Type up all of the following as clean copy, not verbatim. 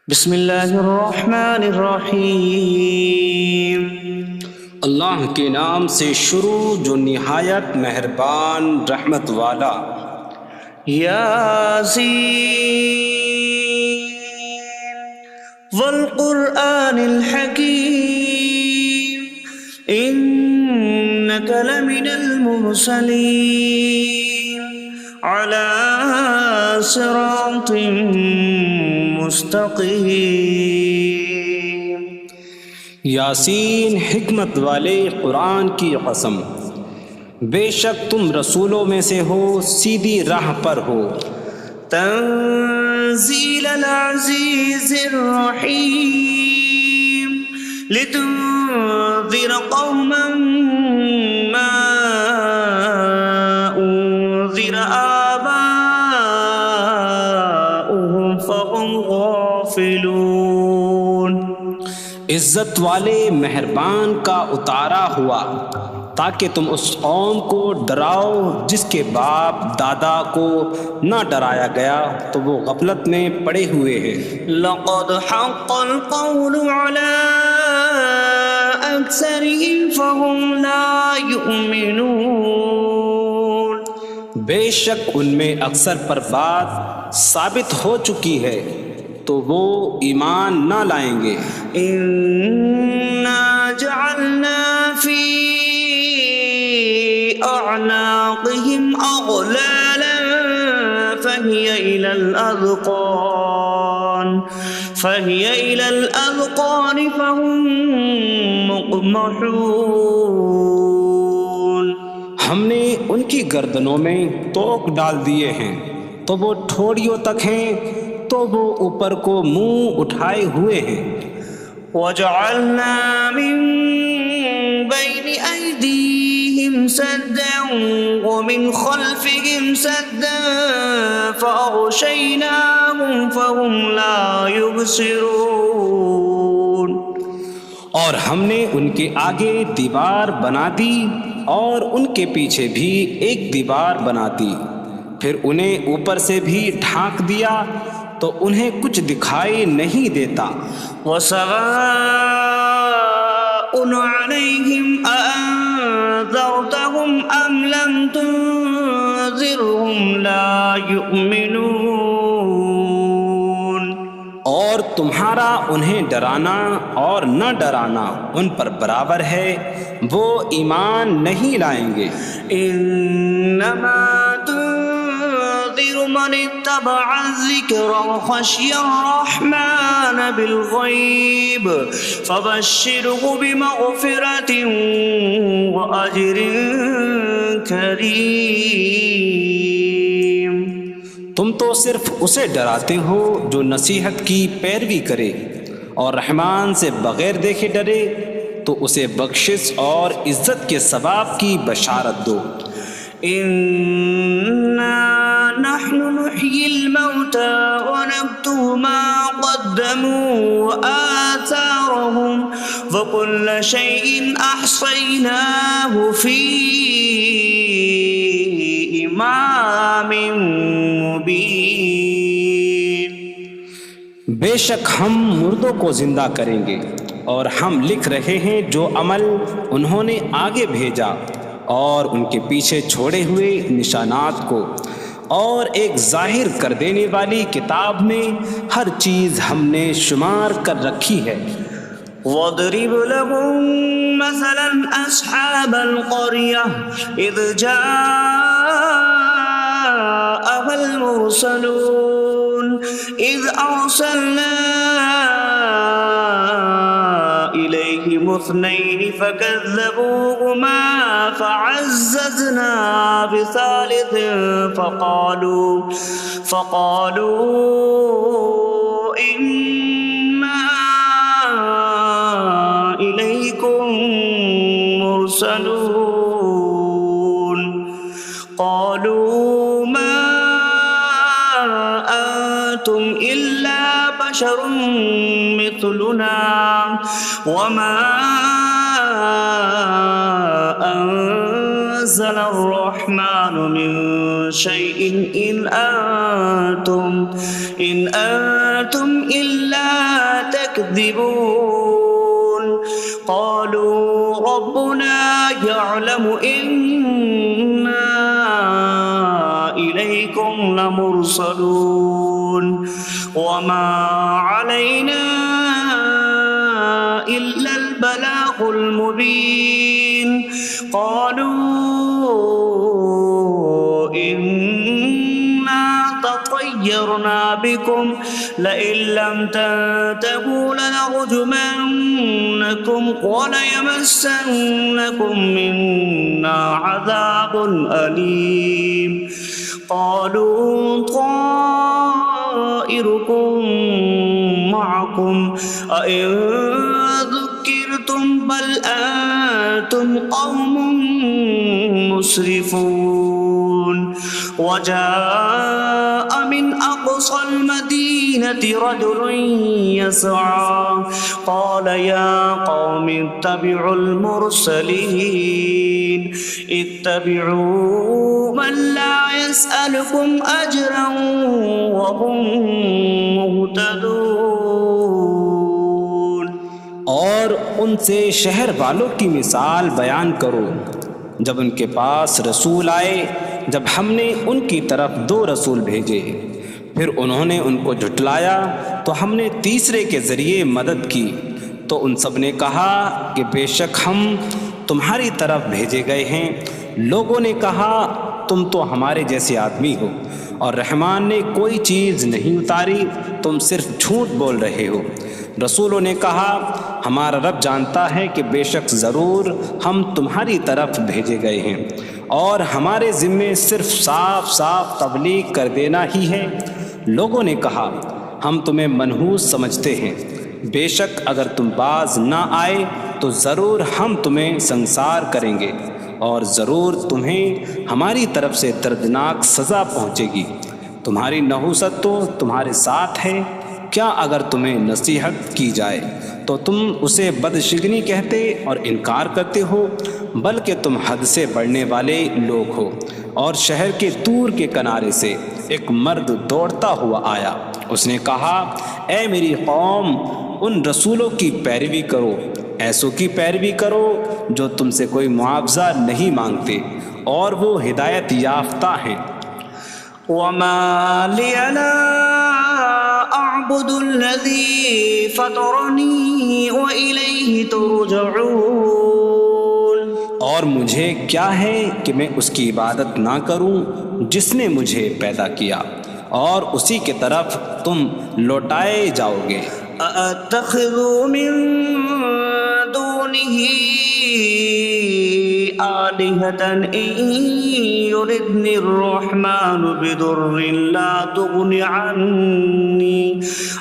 بسم اللہ الرحمن الرحیم۔ اللہ کے نام سے شروع جو نہایت مہربان رحمت والا۔ یاسین والقرآن الحکیم انک لمن المرسلین علی صراط مستقیم۔ یاسین حکمت والے قرآن کی قسم، بے شک تم رسولوں میں سے ہو، سیدھی راہ پر ہو۔ تنزیل العزیز الرحیم لتنذر قوما ما انذر آباؤهم فهم غافلون۔ عزت والے مہربان کا اتارا ہوا تاکہ تم اس قوم کو ڈراؤ جس کے باپ دادا کو نہ ڈرایا گیا تو وہ غفلت میں پڑے ہوئے ہیں۔ لقد حق القول على أكثرهم فهم لا يؤمنون۔ بے شک ان میں اکثر پر بات ثابت ہو چکی ہے تو وہ ایمان نہ لائیں گے۔ إنا جعلنا في أعناقهم أغلالا فهي إلى الأذقان فهم مقمحون۔ ہم نے ان کی گردنوں میں توق ڈال دیے ہیں تو وہ ٹھوڑیوں تک ہیں، تو وہ اوپر کو منہ اٹھائے ہوئے ہیں۔ وجعلنا من بين أيديهم سدا ومن خلفهم سدا فأغشيناهم فهم لا يبصرون۔ اور ہم نے ان کے آگے دیوار بنا دی اور ان کے پیچھے بھی ایک دیوار بنا دی، پھر انہیں اوپر سے بھی ڈھانک دیا تو انہیں کچھ دکھائی نہیں دیتا۔ وسواء عليهم أأنذرتهم أم لم تنذرهم لا يؤمنون۔ اور تمہارا انہیں ڈرانا اور نہ ڈرانا ان پر برابر ہے، وہ ایمان نہیں لائیں گے۔ انما تنذر من اتبع الذکر وخشی الرحمن بالغیب فبشره بمغفرة واجر کریم۔ تم تو صرف اسے ڈراتے ہو جو نصیحت کی پیروی کرے اور رحمان سے بغیر دیکھے ڈرے، تو اسے بخشش اور عزت کے ثواب کی بشارت دو۔ انا نحن نحيي الموتى ونكتب ما قدموا وآثارهم وكل شيء أحصيناه في إمام مبين۔ بے شک ہم مردوں کو زندہ کریں گے اور ہم لکھ رہے ہیں جو عمل انہوں نے آگے بھیجا اور ان کے پیچھے چھوڑے ہوئے نشانات کو، اور ایک ظاہر کر دینے والی کتاب میں ہر چیز ہم نے شمار کر رکھی ہے۔ وَاضْرِبْ لَهُم مَّثَلًا أَصْحَابَ الْقَرْيَةِ إِذْ جَاءَهَا الْمُرْسَلُونَ إِذْ أَرْسَلْنَا إِلَيْهِمُ اثْنَيْنِ فَكَذَّبُوهُمَا فَعَزَّزْنَا بِثَالِثٍ فَقَالُوا إِنَّا إِلَيْكُمْ مُرْسَلُونَ۔ قَالُوا مَا أَنتُمْ إِلَّا بَشَرٌ مِثْلُنَا وَمَا أَنتُمْ نزل الرحمن من شيء إن أنتم إلا تكذبون قالوا ربنا يعلم إنا إليكم لمرسلون وما علينا إلا البلاغ المبين قالوا إنا تطيرنا بكم لئن لم تنتهوا لنرجمنكم وليمسنكم منا عذاب أليم قالوا طائركم معكم أئن ذكرتم بل أنتم قوم مسرفون وجاء من أقصى المدينة رجل يسعى قال يا قوم اتبعوا المرسلين اتبعوا من لا يسألكم أجرا وهم مهتدون اور ان سے شہر والوں کی مثال بیان کرو جب ان کے پاس رسول آئے جب ہم نے ان کی طرف 2 رسول بھیجے پھر انہوں نے ان کو جھٹلایا تو ہم نے تیسرے کے ذریعے مدد کی تو ان سب نے کہا کہ بے شک ہم تمہاری طرف بھیجے گئے ہیں لوگوں نے کہا تم تو ہمارے جیسے آدمی ہو اور رحمان نے کوئی چیز نہیں اتاری تم صرف جھوٹ بول رہے ہو رسولوں نے کہا ہمارا رب جانتا ہے کہ بے شک ضرور ہم تمہاری طرف بھیجے گئے ہیں اور ہمارے ذمے صرف صاف صاف تبلیغ کر دینا ہی ہے لوگوں نے کہا ہم تمہیں منحوس سمجھتے ہیں بے شک اگر تم باز نہ آئے تو ضرور ہم تمہیں سنسار کریں گے اور ضرور تمہیں ہماری طرف سے دردناک سزا پہنچے گی تمہاری نحوست تو تمہارے ساتھ ہے کیا اگر تمہیں نصیحت کی جائے تو تم اسے بدشگنی کہتے اور انکار کرتے ہو بلکہ تم حد سے بڑھنے والے لوگ ہو اور شہر کے دور کے کنارے سے ایک مرد دوڑتا ہوا آیا اس نے کہا اے میری قوم ان رسولوں کی پیروی کرو ایسوں کی پیروی کرو جو تم سے کوئی معاوضہ نہیں مانگتے اور وہ ہدایت یافتہ ہیں وما لي لا أعبد الذي فطرني وإليه ترجعون اور مجھے کیا ہے کہ میں اس کی عبادت نہ کروں جس نے مجھے پیدا کیا اور اسی کی طرف تم لوٹائے جاؤ گے أأتخذ من دونه آلهة إن يردني الرحمن بضر لا تغن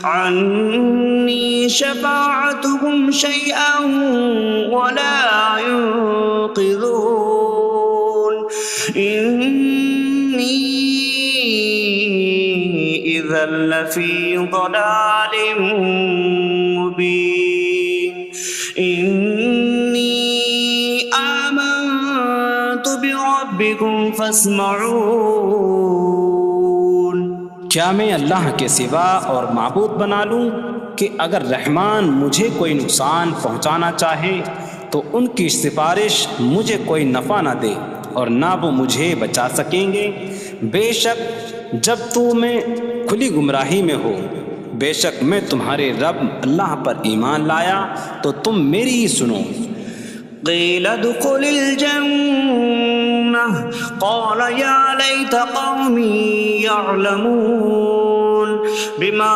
عني شفاعتهم شيئا ولا ينقذون إني إذا لفي ضلال مبين إني آمنت بربكم فاسمعون کیا میں اللہ کے سوا اور معبود بنا لوں کہ اگر رحمان مجھے کوئی نقصان پہنچانا چاہے تو ان کی سفارش مجھے کوئی نفع نہ دے اور نہ وہ مجھے بچا سکیں گے بے شک جب میں کھلی گمراہی میں ہو بے شک میں تمہارے رب اللہ پر ایمان لایا تو تم میری ہی سنو قيل ادخل الجنة قال يا ليت قومي يعلمون بما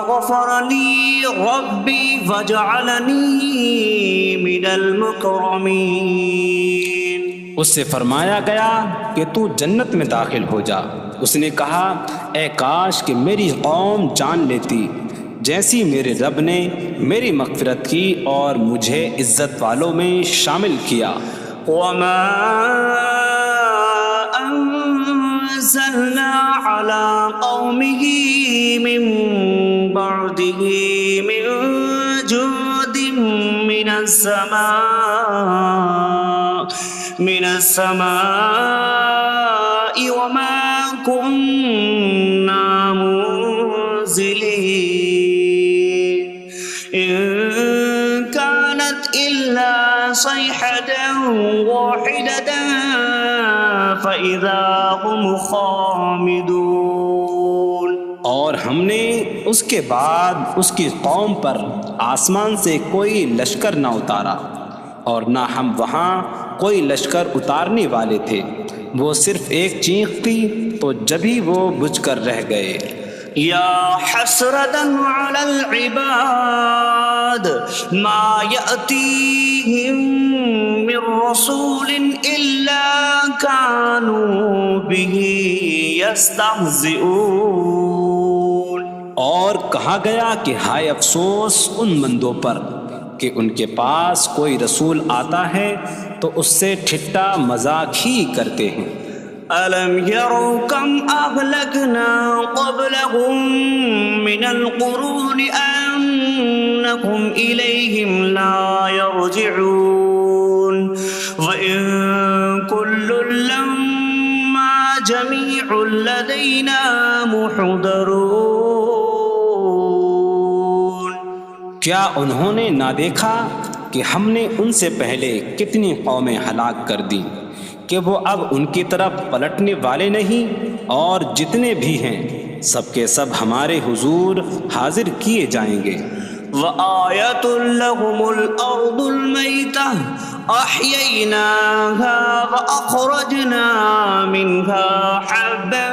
غفر لي ربي فجعلني من المكرمين اس سے فرمایا گیا کہ تو جنت میں داخل ہو جا اس نے کہا اے کاش کہ میری قوم جان لیتی جیسی میرے رب نے میری مغفرت کی اور مجھے عزت والوں میں شامل کیا وما أنزلنا على قومه من بعده من جود من السماء من السماء وما كنا منزلين إن كانت إلا صيحة واحدة فإذا هم خامدون۔ اور ہم نے اس کے بعد اس کی قوم پر آسمان سے کوئی لشکر نہ اتارا، اور نہ ہم وہاں کوئی لشکر اتارنے والے تھے، وہ صرف ایک چیخ تھی تو جبھی وہ بجھ کر رہ گئے۔ یا حسرة على العباد ما يأتيهم من رسول إلا كانوا به يستهزئون۔ اور کہا گیا کہ ہائے افسوس ان بندوں پر کہ ان کے پاس کوئی رسول آتا ہے تو اس سے ٹھٹا مذاق ہی کرتے ہیں۔ أَلَمْ يَرَوْا كَمْ أَهْلَكْنَا قَبْلَهُمْ مِنَ الْقُرُونِ أَنَّكُمْ إِلَيْهِمْ لَا يَرْجِعُونَ وَإِن كُلٌّ لَّمَّا جَمِيعٌ لَّدَيْنَا مُحْضَرُونَ۔ کیا انہوں نے نہ دیکھا کہ ہم نے ان سے پہلے کتنی قومیں ہلاک کر دیں کہ وہ اب ان کی طرف پلٹنے والے نہیں، اور جتنے بھی ہیں سب کے سب ہمارے حضور حاضر کیے جائیں گے۔ وَآيَةٌ لَّهُمُ الْأَرْضُ الْمَيْتَةُ أَحْيَيْنَاهَا وَأَخْرَجْنَا مِنْهَا حَبًّا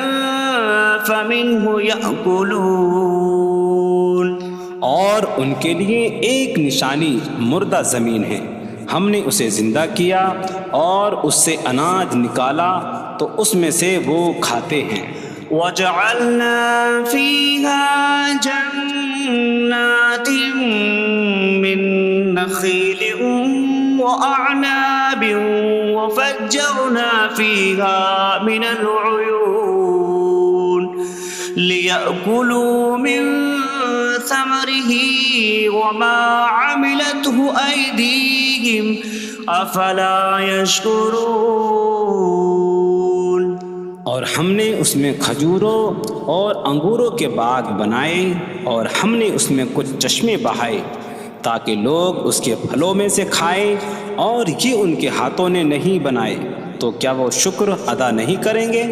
فَمِنْهُ يَأْكُلُونَ۔ اور ان کے لیے ایک نشانی مردہ زمین ہے، ہم نے اسے زندہ کیا اور اس سے اناج نکالا تو اس میں سے وہ کھاتے ہیں۔ وَجَعَلْنَا فِيهَا جَنَّاتٍ مِّن نَّخِيلٍ وَأَعْنَابٍ وَفَجَّرْنَا فِيهَا مِنَ الْعُيُونِ لِيَأْكُلُوا مِن ثَمَرِهِ وَمَا عَمِلَتْهُ أَيْدِيهِمْ أَفَلَا يَشْكُرُونَ۔ اور ہم نے اس میں کھجوروں اور انگوروں کے باغ بنائے، اور ہم نے اس میں کچھ چشمے بہائے تاکہ لوگ اس کے پھلوں میں سے کھائیں، اور یہ ان کے ہاتھوں نے نہیں بنائے، تو کیا وہ شکر ادا نہیں کریں گے؟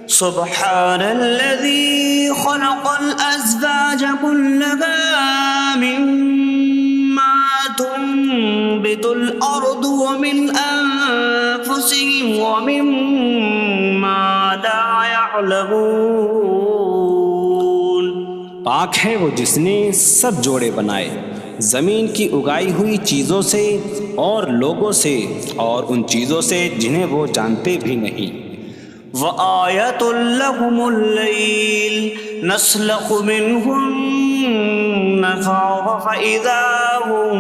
سبحان الذي خلق الأزواج كلها مما تنبت الأرض ومن أنفسهم ومما لا يعلمون۔ پاک ہے وہ جس نے سب جوڑے بنائے زمین کی اگائی ہوئی چیزوں سے اور لوگوں سے اور ان چیزوں سے جنہیں وہ جانتے بھی نہیں۔ وَآيَةٌ لَّهُمُ اللَّيْلُ نَسْلَخُ مِنْهُ النَّهَارَ فَإِذَا هُم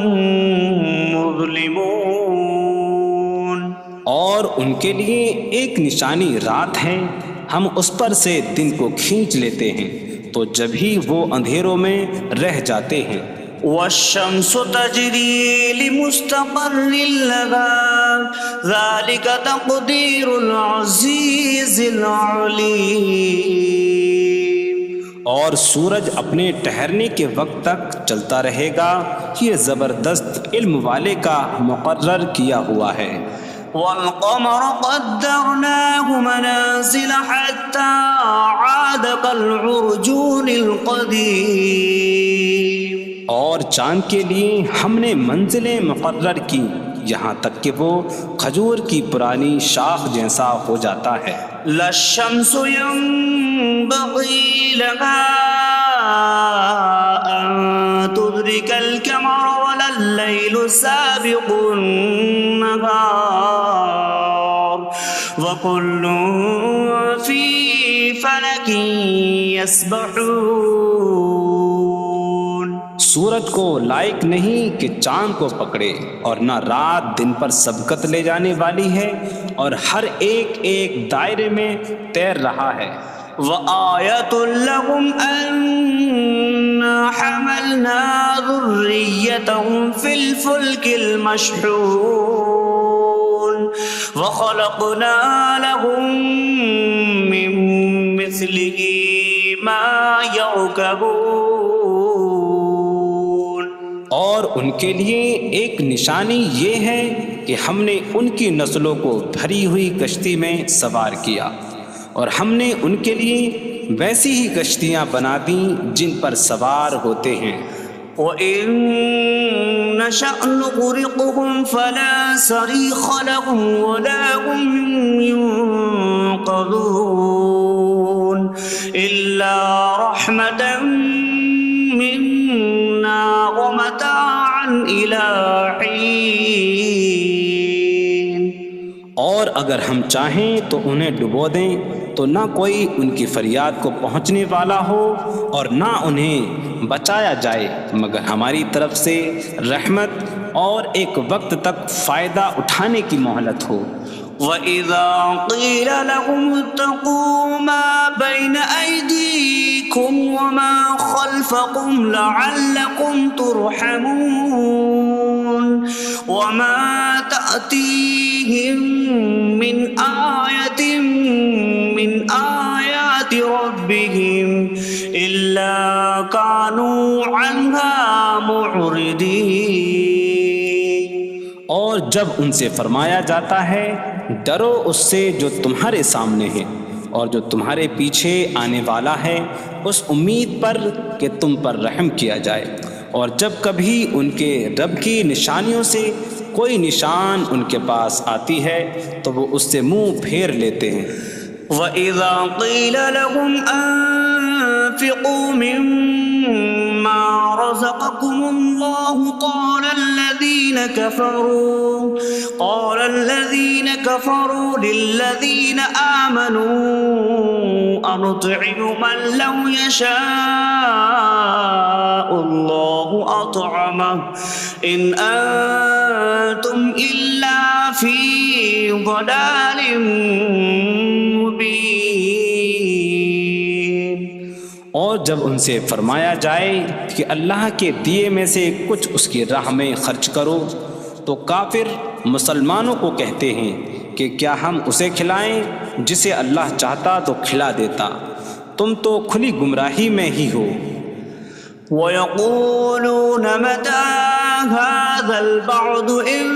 مُظْلِمُونَ۔ اور ان کے لیے ایک نشانی رات ہے، ہم اس پر سے دن کو کھینچ لیتے ہیں تو جبھی وہ اندھیروں میں رہ جاتے ہیں۔ وَالشَّمْسُ تَجْرِي لِمُسْتَقَرٍّ لَّهَا ذَلِكَ تَقْدِيرُ الْعَزِيزِ الْعَلِيمِ۔ اور سورج اپنے ٹھہرنے کے وقت تک چلتا رہے گا، یہ زبردست علم والے کا مقرر کیا ہوا ہے۔ وَالْقَمَرَ قَدَّرْنَاهُ مَنَازِلَ حَتَّى عَادَ كَالْعُرْجُونِ الْقَدِيمِ۔ اور چاند کے لیے ہم نے منزلیں مقرر کی یہاں تک کہ وہ کھجور کی پرانی شاخ جیسا ہو جاتا ہے۔ لا الشمس ينبغي لها أن تدرك القمر ولا الليل سابق النهار وكل في فلك يسبحون۔ سورج کو لائق نہیں کہ چاند کو پکڑے، اور نہ رات دن پر سبقت لے جانے والی ہے، اور ہر ایک ایک دائرے میں تیر رہا ہے۔ وَآيَةٌ لَّهُمْ أَنَّا حَمَلْنَا ذُرِّيَّتَهُمْ فِي الْفُلْكِ الْمَشْحُونِ۔ وخلقنا لهم من مثله ما يركبون. اور ان کے لیے ایک نشانی یہ ہے کہ ہم نے ان کی نسلوں کو بھری ہوئی کشتی میں سوار کیا، اور ہم نے ان کے لیے ویسی ہی کشتیاں بنا دیں جن پر سوار ہوتے ہیں. وَإِن نَّشَأْ نُغْرِقْهُمْ فَلَا صَرِيخَ لَهُمْ وَلَا هُمْ يُنقَذُونَ إِلَّا رَحْمَةً مِّنَّا وَمَتَاعًا إِلَىٰ حِينٍ. اور اگر ہم چاہیں تو انہیں ڈبو دیں تو نہ کوئی ان کی فریاد کو پہنچنے والا ہو اور نہ انہیں بچایا جائے مگر ہماری طرف سے رحمت اور ایک وقت تک فائدہ اٹھانے کی مہلت ہو. وَإِذَا قِيلَ لَهُمُ اتَّقُوا مَا بَيْنَ أَيْدِيكُمْ وَمَا خَلْفَكُمْ لَعَلَّكُمْ تُرْحَمُونَ وَمَا تَأْتِيهِم مِّنْ آيَةٍ مِّنْ آيَاتِ رَبِّهِمْ إِلَّا كَانُوا عَنْهَا مُعْرِضِينَ. اور جب ان سے فرمایا جاتا ہے ڈرو اس سے جو تمہارے سامنے ہے اور جو تمہارے پیچھے آنے والا ہے، اس امید پر کہ تم پر رحم کیا جائے، اور جب کبھی ان کے رب کی نشانیوں سے کوئی نشان ان کے پاس آتی ہے تو وہ اس سے منہ پھیر لیتے ہیں. وَإِذَا قِيلَ لَهُمْ أَنفِقُوا مِمَّا رَزَقَكُمُ اللَّهُ قَالَ الَّذِينَ كَفَرُوا لِلَّذِينَ آمَنُوا أَنُطْعِمُ مَن لَّوْ يَشَاءُ اللَّهُ أَطْعَمَهُ إِنْ أَنتُمْ إِلَّا فِي ضَلَالٍ مبین. اور جب ان سے فرمایا جائے کہ اللہ کے دیے میں سے کچھ اس کی راہ میں خرچ کرو تو کافر مسلمانوں کو کہتے ہیں کہ کیا ہم اسے کھلائیں جسے اللہ چاہتا تو کھلا دیتا، تم تو کھلی گمراہی میں ہی ہو. وَيَقُولُونَ مَتَىٰ هَٰذَا الْوَعْدُ إِن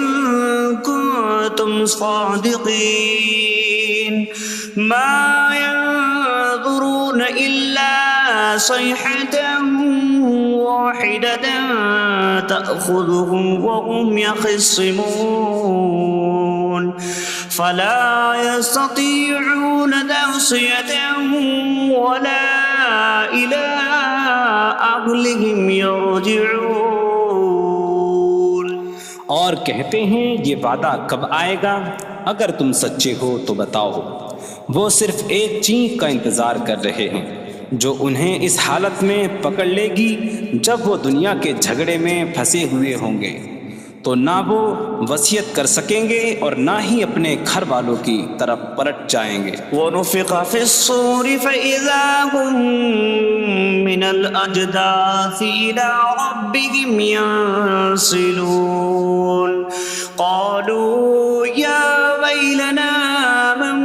كُنتُمْ صَادِقِينَ مَا يَنظُرُونَ إِلَّا صَيْحَةً وَاحِدَةً تَأْخُذُهُمْ وَهُمْ يَخِصِّمُونَ فَلَا يَسْتَطِيعُونَ تَوْصِيَةً وَلَا إِلَىٰ أَهْلِهِمْ يَرْجِعُونَ. اور کہتے ہیں یہ وعدہ کب آئے گا؟ اگر تم سچے ہو تو بتاؤ. وہ صرف ایک چینک کا انتظار کر رہے ہیں جو انہیں اس حالت میں پکڑ لے گی جب وہ دنیا کے جھگڑے میں پھنسے ہوئے ہوں گے، تو نہ وہ وصیت کر سکیں گے اور نہ ہی اپنے گھر والوں کی طرف پلٹ جائیں گے. وَنُفِخَ فِي الصُّورِ فَإِذَا هُم مِّنَ الْأَجْدَاثِ إِلَىٰ رَبِّهِمْ يَنسِلُونَ قَالُوا يَا وَيْلَنَا مَن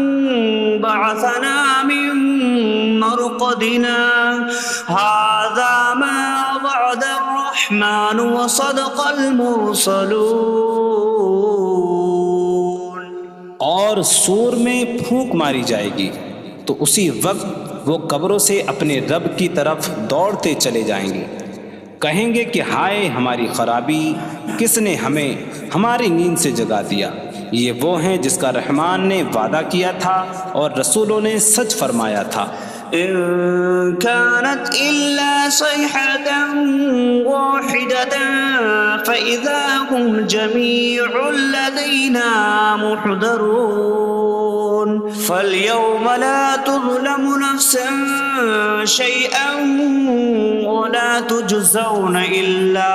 بَعَثَنَا مِن مَّرْقَدِنَا هَٰذَا مَا وَعَدَ الرَّحْمَٰنُ وَصَدَقَ الْمُرْسَلُونَ. اور سور میں پھونک ماری جائے گی تو اسی وقت وہ قبروں سے اپنے رب کی طرف دوڑتے چلے جائیں گے، کہیں گے کہ ہائے ہماری خرابی، کس نے ہمیں ہماری نیند سے جگا دیا. یہ وہ ہیں جس کا رحمان نے وعدہ کیا تھا اور رسولوں نے سچ فرمایا تھا. إن كانت إلا صيحة واحدة فإذا هم جميع لدينا محضرون. فاليوم لا تظلم نفس شيئا ولا تجزون إلا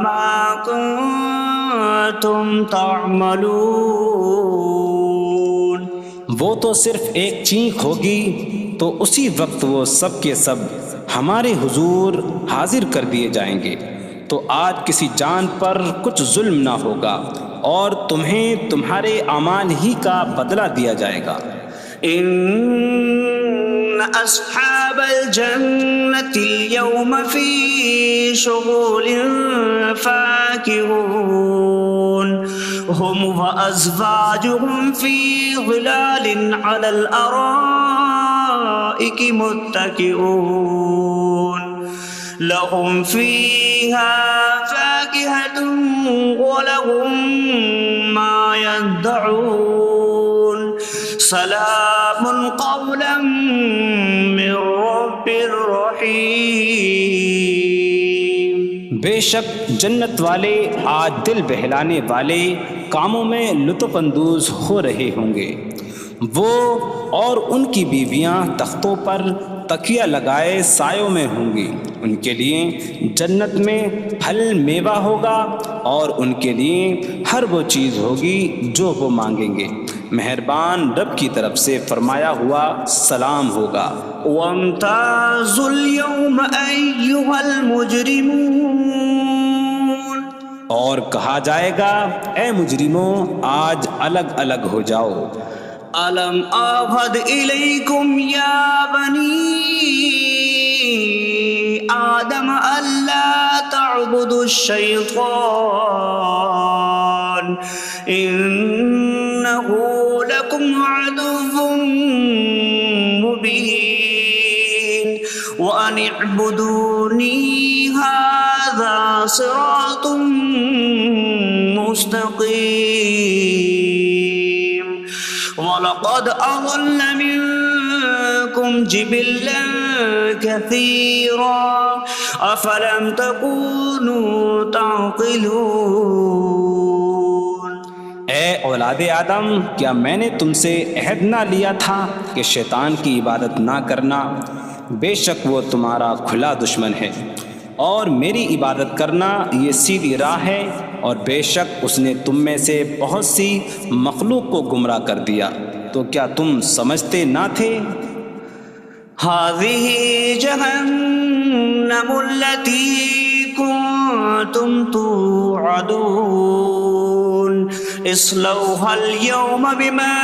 ما كنتم تعملون. وہ تو صرف ایک چینک ہوگی تو اسی وقت وہ سب کے سب ہمارے حضور حاضر کر دیے جائیں گے، تو آج کسی جان پر کچھ ظلم نہ ہوگا اور تمہیں تمہارے اعمال ہی کا بدلہ دیا جائے گا۔ إن أصحاب الجنة اليوم في شغل فاكهون هم وأزواجهم في ظلال على الأرائك متكئون لهم فيها فاكهة ولهم ما يدعون سلام قولا من رب رحیم۔ بے شک جنت والے آج دل بہلانے والے کاموں میں لطف اندوز ہو رہے ہوں گے۔ وہ اور ان کی بیویاں تختوں پر تکیہ لگائے سایوں میں ہوں گی۔ ان کے لیے جنت میں پھل میوہ ہوگا اور ان کے لیے ہر وہ چیز ہوگی جو وہ مانگیں گے۔ مہربان رب کی طرف سے فرمایا ہوا سلام ہوگا۔ وامتازوا اليوم أيها المجرمون، اور کہا جائے گا اے مجرموں آج الگ الگ ہو جاؤ۔ ألم أعهد إليكم يا بني آدم ألا تعبدوا الشيطان إنه لكم عدو مبين وأن اعبدوني هذا صراط مستقيم وَلَقَدْ أَضَلَّ مِنكُمْ جِبِلًّا كَثِيرًا أَفَلَمْ تَكُونُوا تَعْقِلُونَ۔ اے اولاد آدم، کیا میں نے تم سے عہد نہ لیا تھا کہ شیطان کی عبادت نہ کرنا؟ بے شک وہ تمہارا کھلا دشمن ہے، اور میری عبادت کرنا یہ سیدھی راہ ہے، اور بے شک اس نے تم میں سے بہت سی مخلوق کو گمراہ کر دیا، تو کیا تم سمجھتے نہ تھے؟ هذه جهنم التي كنتم توعدون اصلوها اليوم بما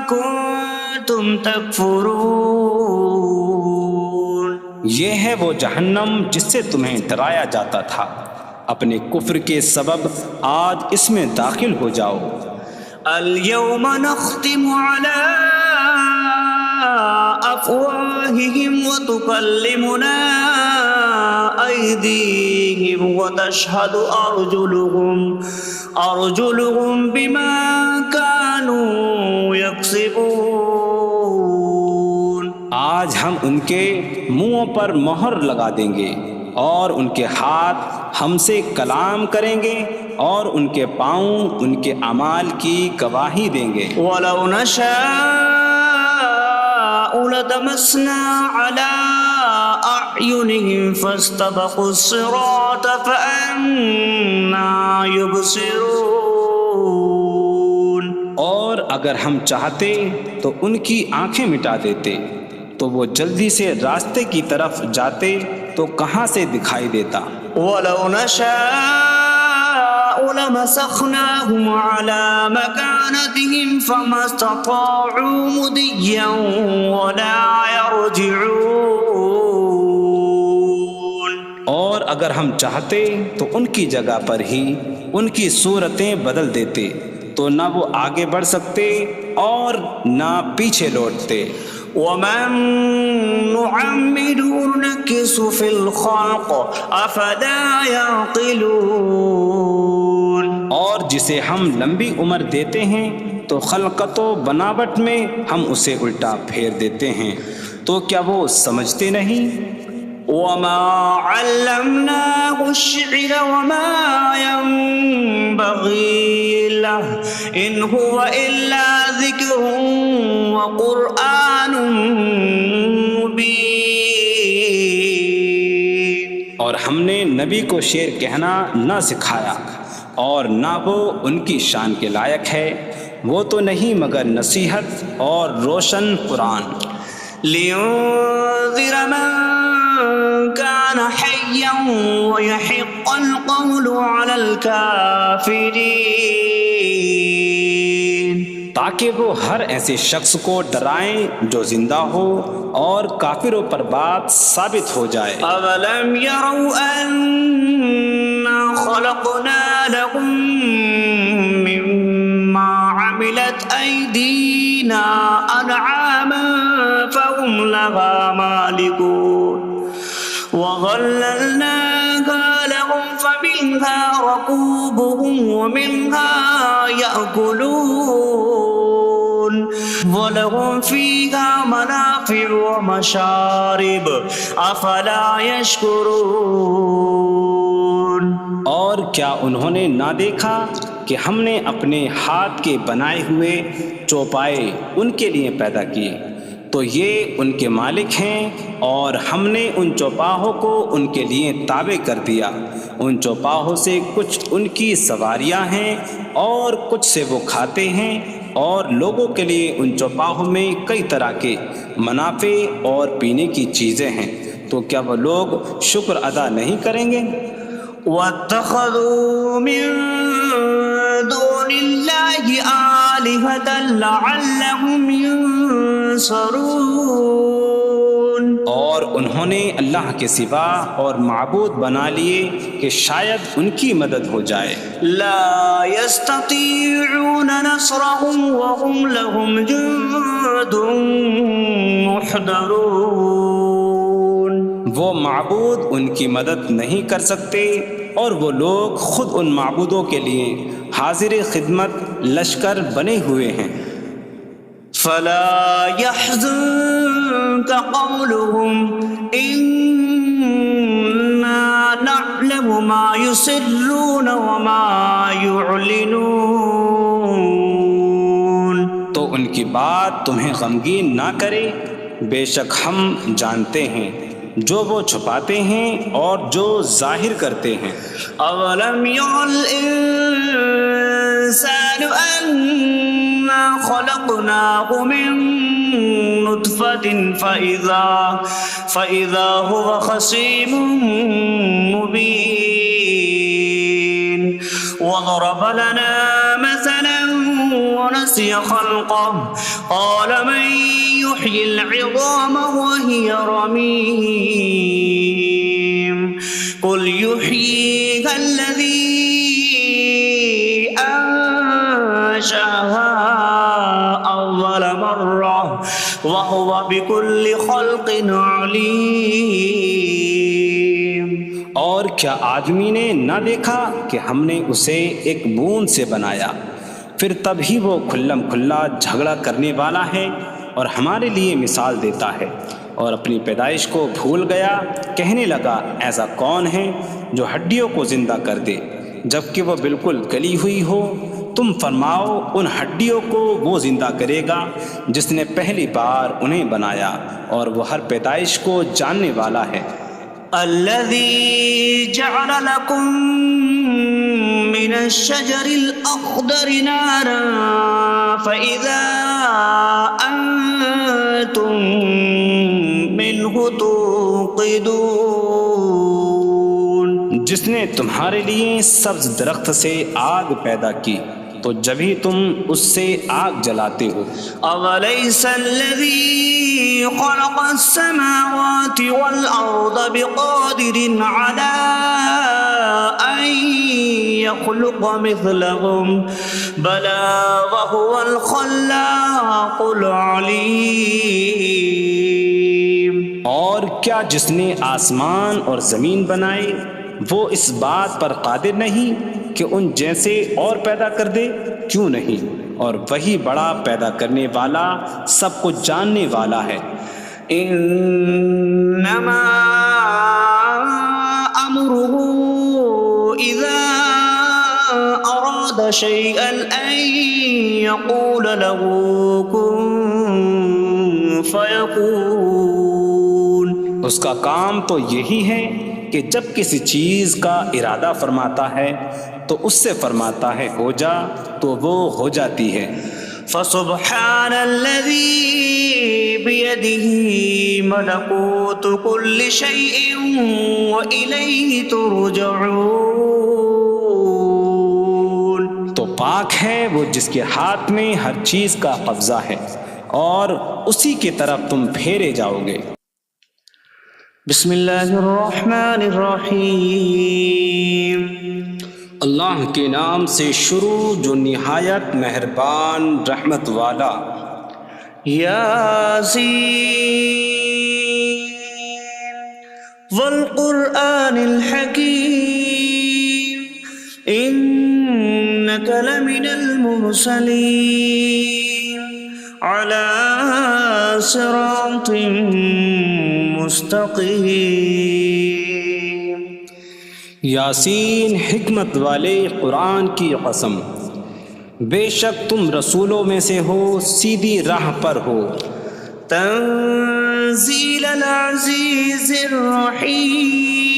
كنتم تكفرون۔ یہ ہے وہ جہنم جس سے تمہیں ڈرایا جاتا تھا، اپنے کفر کے سبب آج اس میں داخل ہو جاؤ۔ اليوم نختم على أفواههم وتكلمنا أيديهم وتشهد أرجلهم بما كانوا يكسبون۔ آج ہم ان کے منہوں پر مہر لگا دیں گے، اور ان کے ہاتھ ہم سے کلام کریں گے، اور ان کے پاؤں ان کے اعمال کی گواہی دیں گے۔ وَلَوْ نَشَاءُ لَطَمَسْنَا عَلَىٰ أَعْيُنِهِمْ فَاسْتَبَقُوا الصِّرَاطَ فَأَنَّىٰ يُبْصِرُونَ۔ اور اگر ہم چاہتے تو ان کی آنکھیں مٹا دیتے، تو وہ جلدی سے راستے کی طرف جاتے تو کہاں سے دکھائی دیتا۔ وَلَوْ نَشَاءُ لَمَسَخْنَاهُمْ عَلَىٰ مَكَانَتِهِمْ فَمَا اسْتَطَاعُوا مُضِيًّا وَلَا يَرْجِعُونَ۔ اور اگر ہم چاہتے تو ان کی جگہ پر ہی ان کی صورتیں بدل دیتے، تو نہ وہ آگے بڑھ سکتے اور نہ پیچھے لوٹتے۔ وَمَن نُّعَمِّرْهُ نُنَكِّسْهُ فِي الْخَلْقِ أَفَلَا يَعْقِلُونَ۔ اور جسے ہم لمبی عمر دیتے ہیں تو خلقت و بناوٹ میں ہم اسے الٹا پھیر دیتے ہیں، تو کیا وہ سمجھتے نہیں؟ وَمَا عَلَّمْنَاهُ الشِّعْرَ وَمَا يَنبَغِي لَهُ إِنْ هُوَ إِلَّا ذِكْرٌ وَقُرْآنٌ مُّبِينٌ۔ اور ہم نے نبی کو شعر کہنا نہ سکھایا، اور نہ وہ ان کی شان کے لائق ہے، وہ تو نہیں مگر نصیحت اور روشن قرآن۔ لِيُنذِرَ مَن كَانَ حَيًّا حيا ويحق القول على الكافرين تاکہ وہ ہر ایسے شخص کو ڈرائیں جو زندہ ہو اور کافروں پر بات ثابت ہو جائے۔ أولم يروا أنا خلقنا لهم مما عملت أيدينا أنعاما فهم لها مالكون وظللناها لهم فمنها ركوبهم ومنها يأكلون وَلَهُمْ فِيهَا مَنَافِعُ وَمَشَارِبُ أَفَلَا يَشْكُرُونَ۔ اور کیا انہوں نے نہ دیکھا کہ ہم نے اپنے ہاتھ کے بنائے ہوئے چوپائے ان کے لیے پیدا کیے، تو یہ ان کے مالک ہیں، اور ہم نے ان چوپاہوں کو ان کے لیے تابع کر دیا۔ ان چوپاہوں سے کچھ ان کی سواریاں ہیں اور کچھ سے وہ کھاتے ہیں، اور لوگوں کے لیے ان چوپاہوں میں کئی طرح کے منافع اور پینے کی چیزیں ہیں، تو کیا وہ لوگ شکر ادا نہیں کریں گے؟ وَاتَّخَذُوا مِن دُونِ اللَّهِ آلِهَةً لَعَلَّهُمْ يُنصَرُونَ۔ اور انہوں نے اللہ کے سوا اور معبود بنا لیے کہ شاید ان کی مدد ہو جائے۔ لا يستطيعون نصرهم وهم لهم جند محضرون۔ وہ معبود ان کی مدد نہیں کر سکتے، اور وہ لوگ خود ان معبودوں کے لیے حاضر خدمت لشکر بنے ہوئے ہیں۔ فلا يحزنك قولهم إنا نعلم ما يسرون وما يعلنون۔ تو ان کی بات تمہیں غمگین نہ کرے، بے شک ہم جانتے ہیں جو وہ چھپاتے ہیں اور جو ظاہر کرتے ہیں۔ اولم ير الانسان انا خلقناه من نطفة فإذا هو خصيم مبين وضرب لنا مثلا ونسي خلقه قال من يحيي العظام وهي رميم قل يحييها الذي أنشأها أول مرة وهو بكل خلق عليم۔ اور کیا آدمی نے نہ دیکھا کہ ہم نے اسے ایک بوند سے بنایا، پھر تب ہی وہ کھلم کھلا جھگڑا کرنے والا ہے اور ہمارے لیے مثال دیتا ہے، اور اپنی پیدائش کو بھول گیا، کہنے لگا ایسا کون ہے جو ہڈیوں کو زندہ کر دے جبکہ وہ بالکل گلی ہوئی ہو؟ تم فرماؤ ان ہڈیوں کو وہ زندہ کرے گا جس نے پہلی بار انہیں بنایا، اور وہ ہر پیدائش کو جاننے والا ہے۔ الذي جعل لكم من الشجر الأخضر نارا فإذا أنتم منه توقدون۔ جس نے تمہارے لیے سبز درخت سے آگ پیدا کی تو جبھی تم اس سے آگ جلاتے ہو۔ أَوَلَيْسَ الَّذِي خَلَقَ السَّمَاوَاتِ وَالْأَرْضَ بِقَادِرٍ عَلَىٰ أَن يَخْلُقَ مِثْلَهُم بَلَىٰ وَهُوَ الْخَلَّاقُ الْعَلِيمُ۔ اور کیا جس نے آسمان اور زمین بنائے وہ اس بات پر قادر نہیں کہ ان جیسے اور پیدا کر دے؟ کیوں نہیں، اور وہی بڑا پیدا کرنے والا سب کچھ جاننے والا ہے۔ انما امره اذا اراد شيئا ان يقول له كن فيكون۔ اس کا کام تو یہی ہے کہ جب کسی چیز کا ارادہ فرماتا ہے تو اس سے فرماتا ہے ہو جا، تو وہ ہو جاتی ہے۔ فسبحان الذي بيده ملكوت كل شيء وإليه ترجعون. تو پاک ہے وہ جس کے ہاتھ میں ہر چیز کا قبضہ ہے اور اسی کی طرف تم پھیرے جاؤ گے. بسم اللہ الرحمن الرحیم. اللہ کے نام سے شروع جو نہایت مہربان رحمت والا. یاسین والقرآن الحکیم انک لمن المرسلین علی صراط مستقیم. یاسین حکمت والے قرآن کی قسم، بے شک تم رسولوں میں سے ہو، سیدھی راہ پر ہو. تنزیل العزیز الرحیم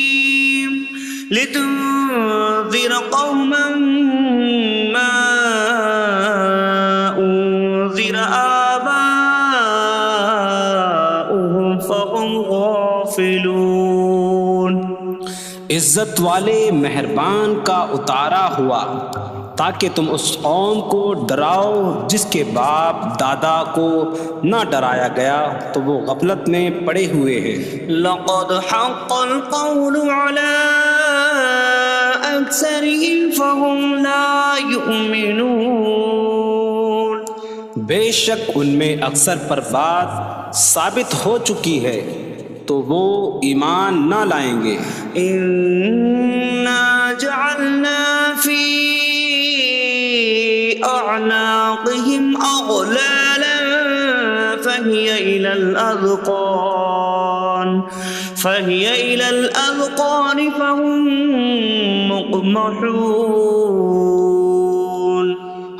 لتنذر قوما ما انذر آباؤهم فهم غافلون. عزت والے مہربان کا اتارا ہوا تاکہ تم اس قوم کو ڈراؤ جس کے باپ دادا کو نہ ڈرایا گیا تو وہ غفلت میں پڑے ہوئے ہیں. لقد حق القول على أكثرهم فهم لا يؤمنون. بے شک ان میں اکثر پر بات ثابت ہو چکی ہے تو وہ ایمان نہ لائیں گے. إنا جعلنا في أعناقهم أغلالا فهي إلى الأذقان فهم مقمحون.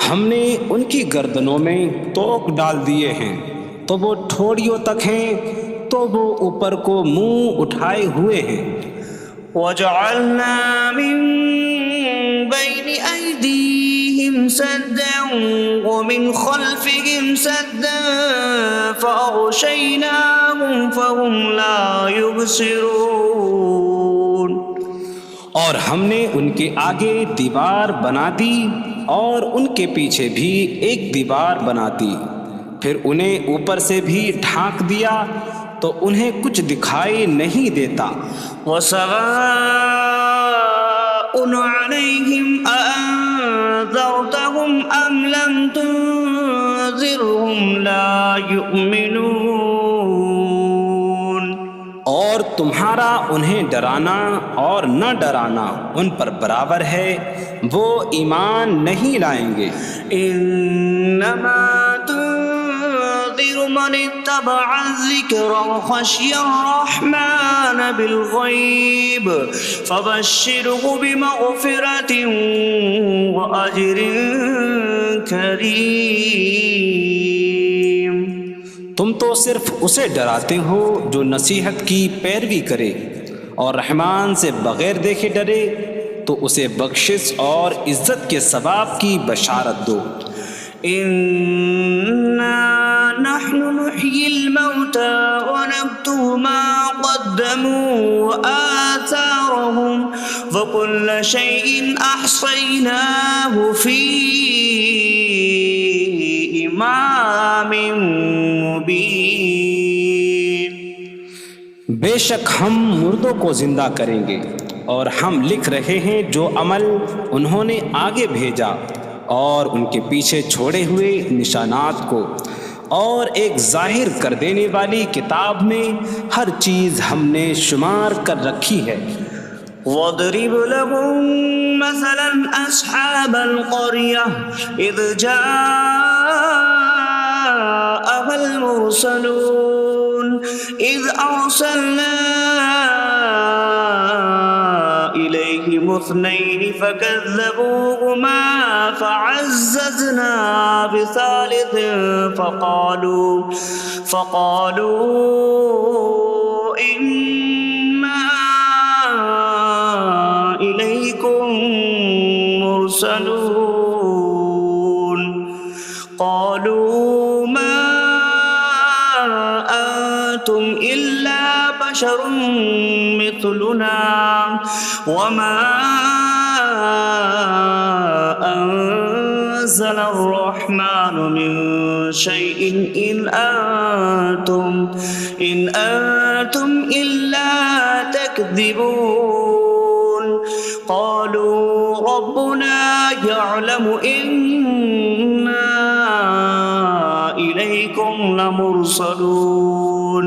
ہم نے ان کی گردنوں میں توق ڈال دیے ہیں تو وہ ٹھوڑیوں تک ہیں تو وہ اوپر کو منہ اٹھائے ہوئے ہیں. وجعلنا من بين أيديهم سدا ومن خلفهم سدا فأغشيناهم فهم لا يبصرون. اور ہم نے ان کے آگے دیوار بنا دی اور ان کے پیچھے بھی ایک دیوار بنا دی، پھر انہیں اوپر سے بھی ڈھانک دیا تو انہیں کچھ دکھائی نہیں دیتا. وسواء عليهم أأنذرتهم أم لم تنذرهم لا يؤمنون. اور تمہارا انہیں ڈرانا اور نہ ڈرانا ان پر برابر ہے، وہ ایمان نہیں لائیں گے. انما تنذر من اتبع الذکر وخشی الرحمن بالغیب فبشره بمغفرة وأجر کریم. تم تو صرف اسے ڈراتے ہو جو نصیحت کی پیروی کرے اور رحمان سے بغیر دیکھے ڈرے تو اسے بخشش اور عزت کے ثواب کی بشارت دو. انا نحن نحيي الموتى ونكتب ما قدموا وآثارهم وكل شيء أحصيناه في إمام مبين. بے شک ہم مردوں کو زندہ کریں گے اور ہم لکھ رہے ہیں جو عمل انہوں نے آگے بھیجا اور ان کے پیچھے چھوڑے ہوئے نشانات کو، اور ایک ظاہر کر دینے والی کتاب میں ہر چیز ہم نے شمار کر رکھی ہے. وَاضْرِبْ لَهُم مَّثَلًا أَصْحَابَ الْقَرْيَةِ إِذْ جَاءَهَا الْمُرْسَلُونَ إِذْ أَرْسَلْنَا إِلَيْهِمُ اثْنَيْنِ فَكَذَّبُوهُمَا فَعَزَّزْنَا بِثَالِثٍ فَقَالُوا إِنَّا إِلَيْكُمْ مُرْسَلُونَ. قَالُوا بشر مثلنا وما أنزل الرحمن من شيء إن أنتم إلا تكذبون قالوا ربنا يعلم إنا إليكم لمرسلون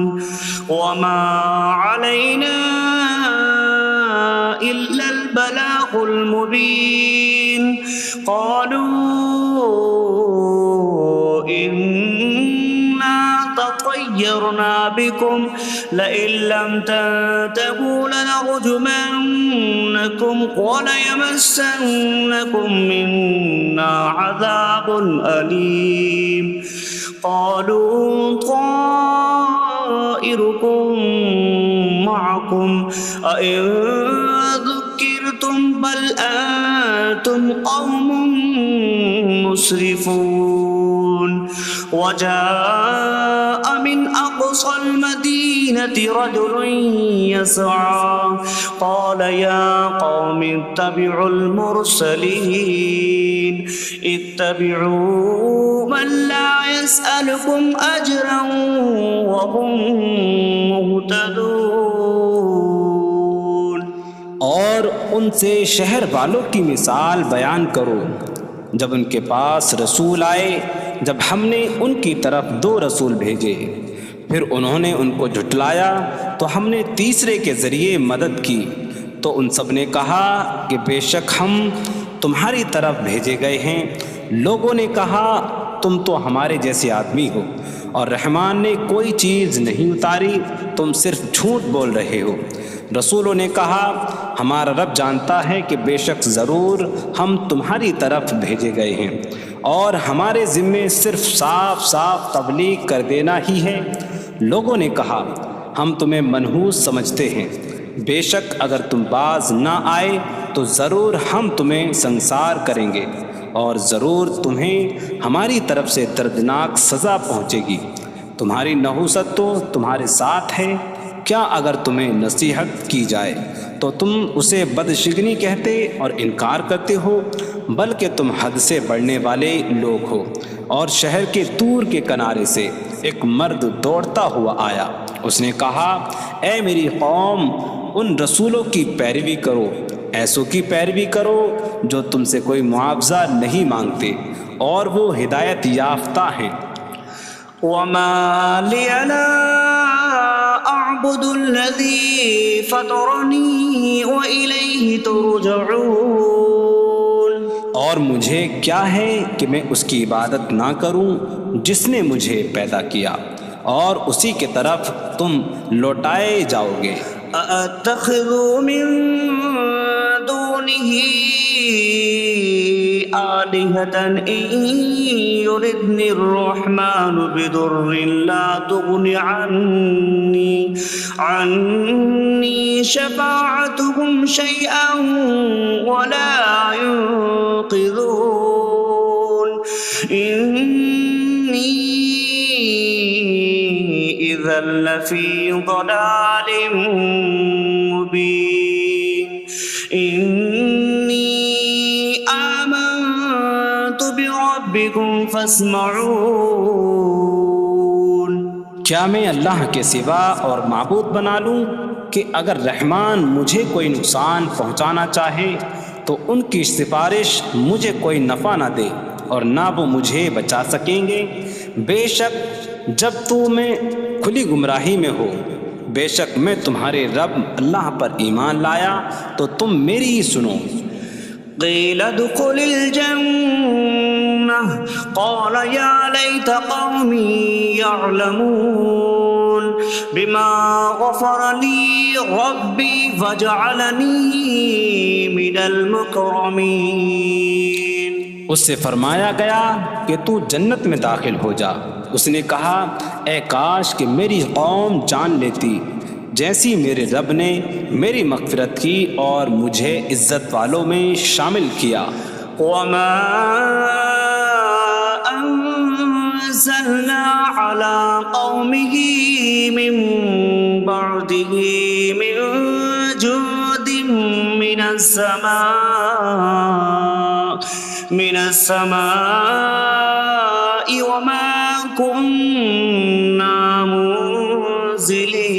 وما علينا إلا البلاغ المبين قالوا إنا تطيرنا بكم لئن لم تنتهوا لنرجمنكم وليمسنكم منا عذاب أليم قالوا طائركم معكم أئن ذكرتم بل أنتم قوم مسرفون وجاء من أقصى المدينة رجل يسعى قال يا قوم اتبعوا المرسلين اتبعوا من لا يسألكم أجرا وهم مهتدون۔ اور ان سے شہر والوں کی مثال بیان کرو جب ان کے پاس رسول آئے، جب ہم نے ان کی طرف 2 رسول بھیجے، پھر انہوں نے ان کو جھٹلایا تو ہم نے تیسرے کے ذریعے مدد کی، تو ان سب نے کہا کہ بے شک ہم تمہاری طرف بھیجے گئے ہیں۔ لوگوں نے کہا تم تو ہمارے جیسے آدمی ہو اور رحمان نے کوئی چیز نہیں اتاری، تم صرف جھوٹ بول رہے ہو۔ رسولوں نے کہا ہمارا رب جانتا ہے کہ بے شک ضرور ہم تمہاری طرف بھیجے گئے ہیں اور ہمارے ذمے صرف صاف صاف تبلیغ کر دینا ہی ہے۔ لوگوں نے کہا ہم تمہیں منحوس سمجھتے ہیں، بے شک اگر تم باز نہ آئے تو ضرور ہم تمہیں سنسار کریں گے اور ضرور تمہیں ہماری طرف سے دردناک سزا پہنچے گی۔ تمہاری نحوست تو تمہارے ساتھ ہے، کیا اگر تمہیں نصیحت کی جائے تو تم اسے بدشگنی کہتے اور انکار کرتے ہو؟ بلکہ تم حد سے بڑھنے والے لوگ ہو۔ اور شہر کے دور کے کنارے سے ایک مرد دوڑتا ہوا آیا، اس نے کہا اے میری قوم، ان رسولوں کی پیروی کرو، ایسوں کی پیروی کرو جو تم سے کوئی معاوضہ نہیں مانگتے اور وہ ہدایت یافتہ ہیں۔ وما لي لا أعبد الذي فطرني وإليه ترجعون، اور مجھے کیا ہے کہ میں اس کی عبادت نہ کروں جس نے مجھے پیدا کیا اور اسی کی طرف تم لوٹائے جاؤ گے۔ أأتخذ من دونه آلهة إن يردني الرحمن بضر لا تغن عني شفاعتهم شيئا ولا ينقذون إني إذا لفي ضلال مبين إني آمنت بربكم فاسمعون۔ کیا میں اللہ کے سوا اور معبود بنا لوں کہ اگر رحمان مجھے کوئی نقصان پہنچانا چاہے تو ان کی سفارش مجھے کوئی نفع نہ دے اور نہ وہ مجھے بچا سکیں گے؟ بے شک جب میں کھلی گمراہی میں ہو، بے شک میں تمہارے رب اللہ پر ایمان لایا تو تم میری ہی سنو۔ قیل ادخل الجنة قال یا لیت قومی یعلمون بما غفر لی ربی وجعلنی من المکرمین۔ اس سے فرمایا گیا کہ تو جنت میں داخل ہو جا۔ اس نے کہا اے کاش کہ میری قوم جان لیتی جیسی میرے رب نے میری مغفرت کی اور مجھے عزت والوں میں شامل کیا۔ وما انزلنا على قومه من بعده به من جود من السماء وما كنا منزلين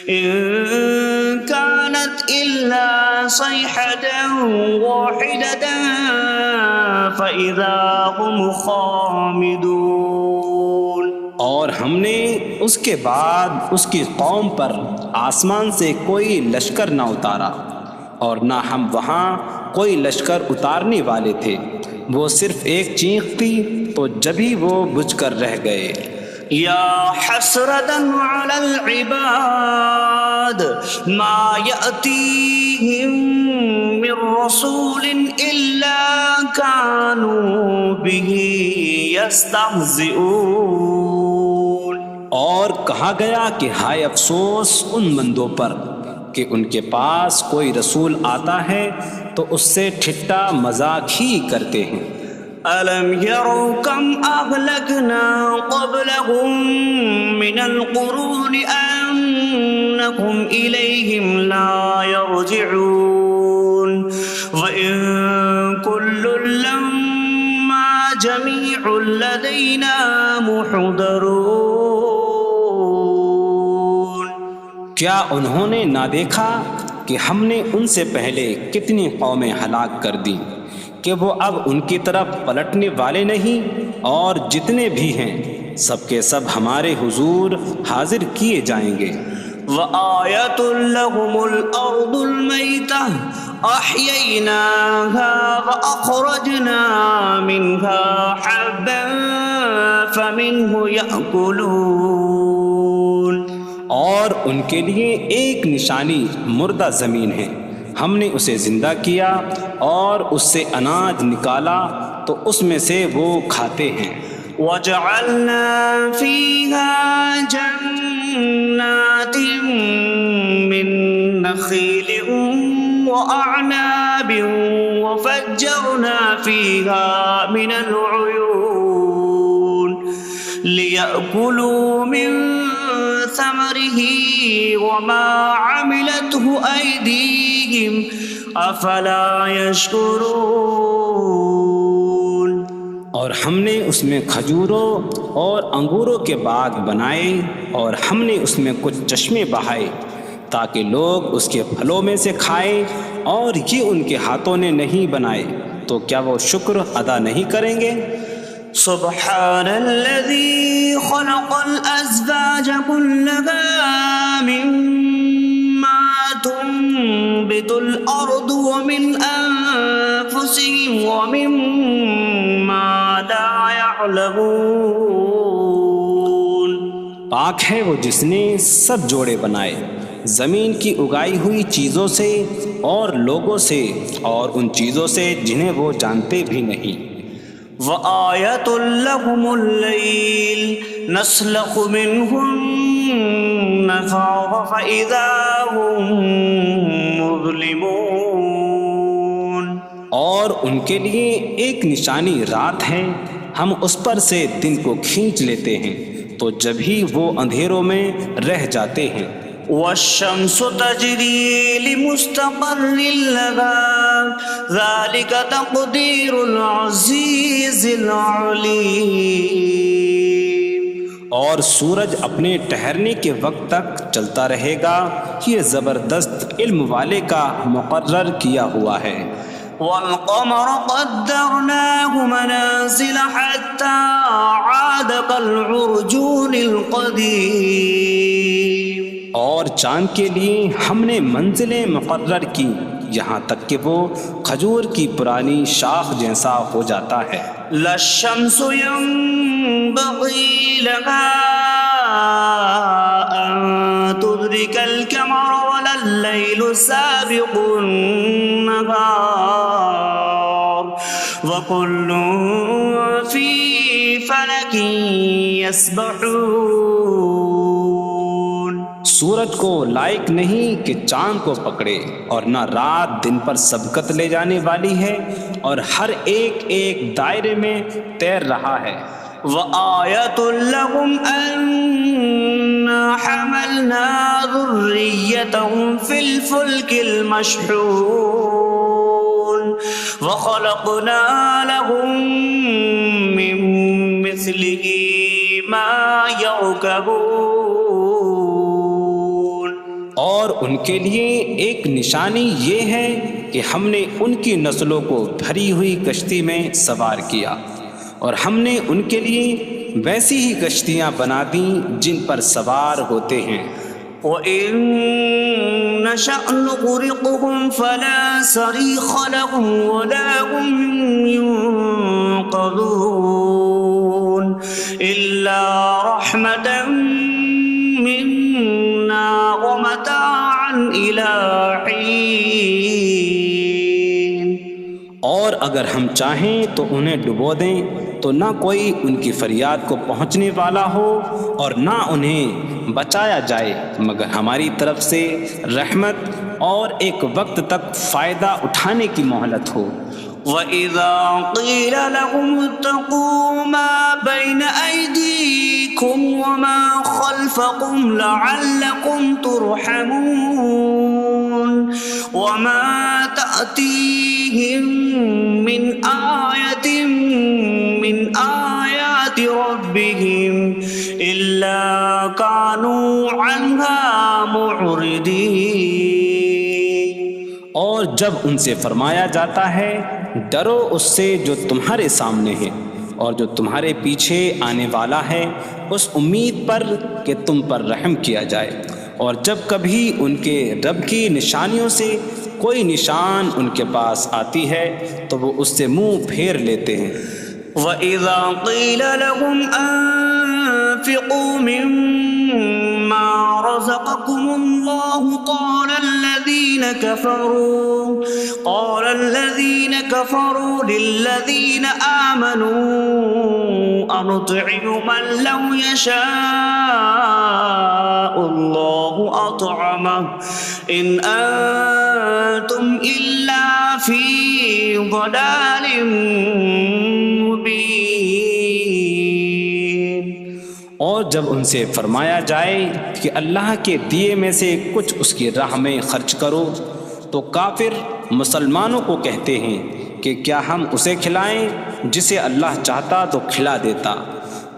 إن كانت إلا صيحة واحدة فإذا هم خامدون۔ اور ہم نے اس کے بعد اس کی قوم پر آسمان سے کوئی لشکر نہ اتارا، اور نہ ہم وہاں کوئی لشکر اتارنے والے تھے، وہ صرف ایک چیخ تھی تو جبھی وہ بجھ کر رہ گئے۔ یا حسرتاً علی العباد ما یأتیہم من رسول الا کانوا بہ یستہزئون۔ اور کہا گیا کہ ہائے افسوس ان بندوں پر کہ ان کے پاس کوئی رسول آتا ہے تو اس سے ٹھٹا مذاق ہی کرتے ہیں۔ أَلَمْ يَرَوْا كَمْ أَهْلَكْنَا قَبْلَهُمْ مِنَ الْقُرُونِ أَنَّكُمْ إِلَيْهِمْ لَا يَرْجِعُونَ وَإِن كُلٌّ لَمَّا جَمِيعٌ لَدَيْنَا مُحْضَرُونَ۔ کیا انہوں نے نہ دیکھا کہ ہم نے ان سے پہلے کتنی قومیں ہلاک کر دیں کہ وہ اب ان کی طرف پلٹنے والے نہیں، اور جتنے بھی ہیں سب کے سب ہمارے حضور حاضر کیے جائیں گے۔ وَآیَةٌ لَهُمُ الْأَرْضُ الْمَيْتَةُ أَحْيَيْنَاهَا وَأَخْرَجْنَا مِنْهَا حَبًّا فَمِنْهُ يَأْكُلُونَ۔ اور ان کے لیے ایک نشانی مردہ زمین ہے، ہم نے اسے زندہ کیا اور اس سے اناج نکالا تو اس میں سے وہ کھاتے ہیں۔ وَجَعَلْنَا فِيهَا جَنَّاتٍ مِّن نَخِيلٍ وَأَعْنَابٍ وَفَجَّرْنَا فِيهَا مِنَ الْعُيُونِ لِيَأْكُلُوا مِن ثَمَرِهِ وَمَا عَمِلَتْهُ أَيْدِيهِمْ أَفَلَا يَشْكُرُونَ۔ اور ہم نے اس میں کھجوروں اور انگوروں کے باغ بنائے، اور ہم نے اس میں کچھ چشمے بہائے تاکہ لوگ اس کے پھلوں میں سے کھائیں، اور یہ ان کے ہاتھوں نے نہیں بنائے، تو کیا وہ شکر ادا نہیں کریں گے؟ سبحان الذي خلق الأزواج كلها مما تنبت الأرض ومن أنفسهم ومما لا يعلمون۔ پاک ہے وہ جس نے سب جوڑے بنائے زمین کی اگائی ہوئی چیزوں سے اور لوگوں سے اور ان چیزوں سے جنہیں وہ جانتے بھی نہیں۔ وَآیَةٌ لَهُمُ اللَّيْلُ نَسْلَخُ مِنْهُ النَّهَارَ فَإِذَا هُمْ مُظْلِمُونَ۔ اور ان کے لیے ایک نشانی رات ہے، ہم اس پر سے دن کو کھینچ لیتے ہیں تو جب ہی وہ اندھیروں میں رہ جاتے ہیں۔ وَالشَّمْسُ تَجْرِي لِمُسْتَقَرٍّ لَهَا ذَلِكَ تَقْدِيرُ الْعَزِيزِ الْعَلِيمِ۔ اور سورج اپنے ٹھہرنے کے وقت تک چلتا رہے گا، یہ زبردست علم والے کا مقرر کیا ہوا ہے۔ وَالْقَمَرَ قَدَّرْنَاهُ مَنَازِلَ حَتَّى عَادَ كَالْعُرْجُونِ الْقَدِيمِ۔ اور چاند کے لیے ہم نے منزلیں مقرر کی یہاں تک کہ وہ کھجور کی پرانی شاخ جیسا ہو جاتا ہے۔ لا الشمس ينبغي لها أن تدرك القمر ولا الليل سابق النهار وكل في فلك يسبحون۔ سورج کو لائق نہیں کہ چاند کو پکڑے، اور نہ رات دن پر سبقت لے جانے والی ہے، اور ہر ایک ایک دائرے میں تیر رہا ہے۔ وَآیَةٌ لَهُمْ أَنَّا حملنا ذريتهم في الفلك المشحون وخلقنا لهم من مثله ما يركبون۔ اور ان کے لیے ایک نشانی یہ ہے کہ ہم نے ان کی نسلوں کو بھری ہوئی کشتی میں سوار کیا، اور ہم نے ان کے لیے ویسی ہی کشتیاں بنا دیں جن پر سوار ہوتے ہیں۔ وَإِن نَّشَأْ نُغْرِقْهُمْ فَلَا صَرِيخَ لَهُمْ وَلَا هُمْ يُنقَذُونَ إِلَّا رَحْمَةً مِّنَّا وَمَتَاعًا إِلَىٰ حِينٍ۔ اور اگر ہم چاہیں تو انہیں ڈبو دیں تو نہ کوئی ان کی فریاد کو پہنچنے والا ہو اور نہ انہیں بچایا جائے مگر ہماری طرف سے رحمت اور ایک وقت تک فائدہ اٹھانے کی مہلت ہو۔ وَإِذَا قِيلَ لَهُمُ اتَّقُوا مَا بَيْنَ أَيْدِيكُمْ وَمَا خَلْفَكُمْ لَعَلَّكُمْ تُرْحَمُونَ وَمَا تَأْتِيهِم مِّنْ آيَةٍ مِّنْ آيَاتِ رَبِّهِمْ إِلَّا كَانُوا عَنْهَا مُعْرِضِينَ۔ اور جب ان سے فرمایا جاتا ہے ڈرو اس سے جو تمہارے سامنے ہے اور جو تمہارے پیچھے آنے والا ہے، اس امید پر کہ تم پر رحم کیا جائے، اور جب کبھی ان کے رب کی نشانیوں سے کوئی نشان ان کے پاس آتی ہے تو وہ اس سے منہ پھیر لیتے ہیں۔ وَإِذَا قِيلَ لَهُمْ أَنفِقُوا مِمَّا رَزَقَكُمُ اللَّهُ قَالَ الَّذِينَ كَفَرُوا لِلَّذِينَ آمَنُوا أَنُطْعِمُ مَن لَّوْ يَشَاءُ اللَّهُ أَطْعَمَهُ إِنْ أَنتُمْ إِلَّا فِي ضَلَالٍ مُّبِينٍ۔ اور جب ان سے فرمایا جائے کہ اللہ کے دیے میں سے کچھ اس کی راہ میں خرچ کرو تو کافر مسلمانوں کو کہتے ہیں کہ کیا ہم اسے کھلائیں جسے اللہ چاہتا تو کھلا دیتا،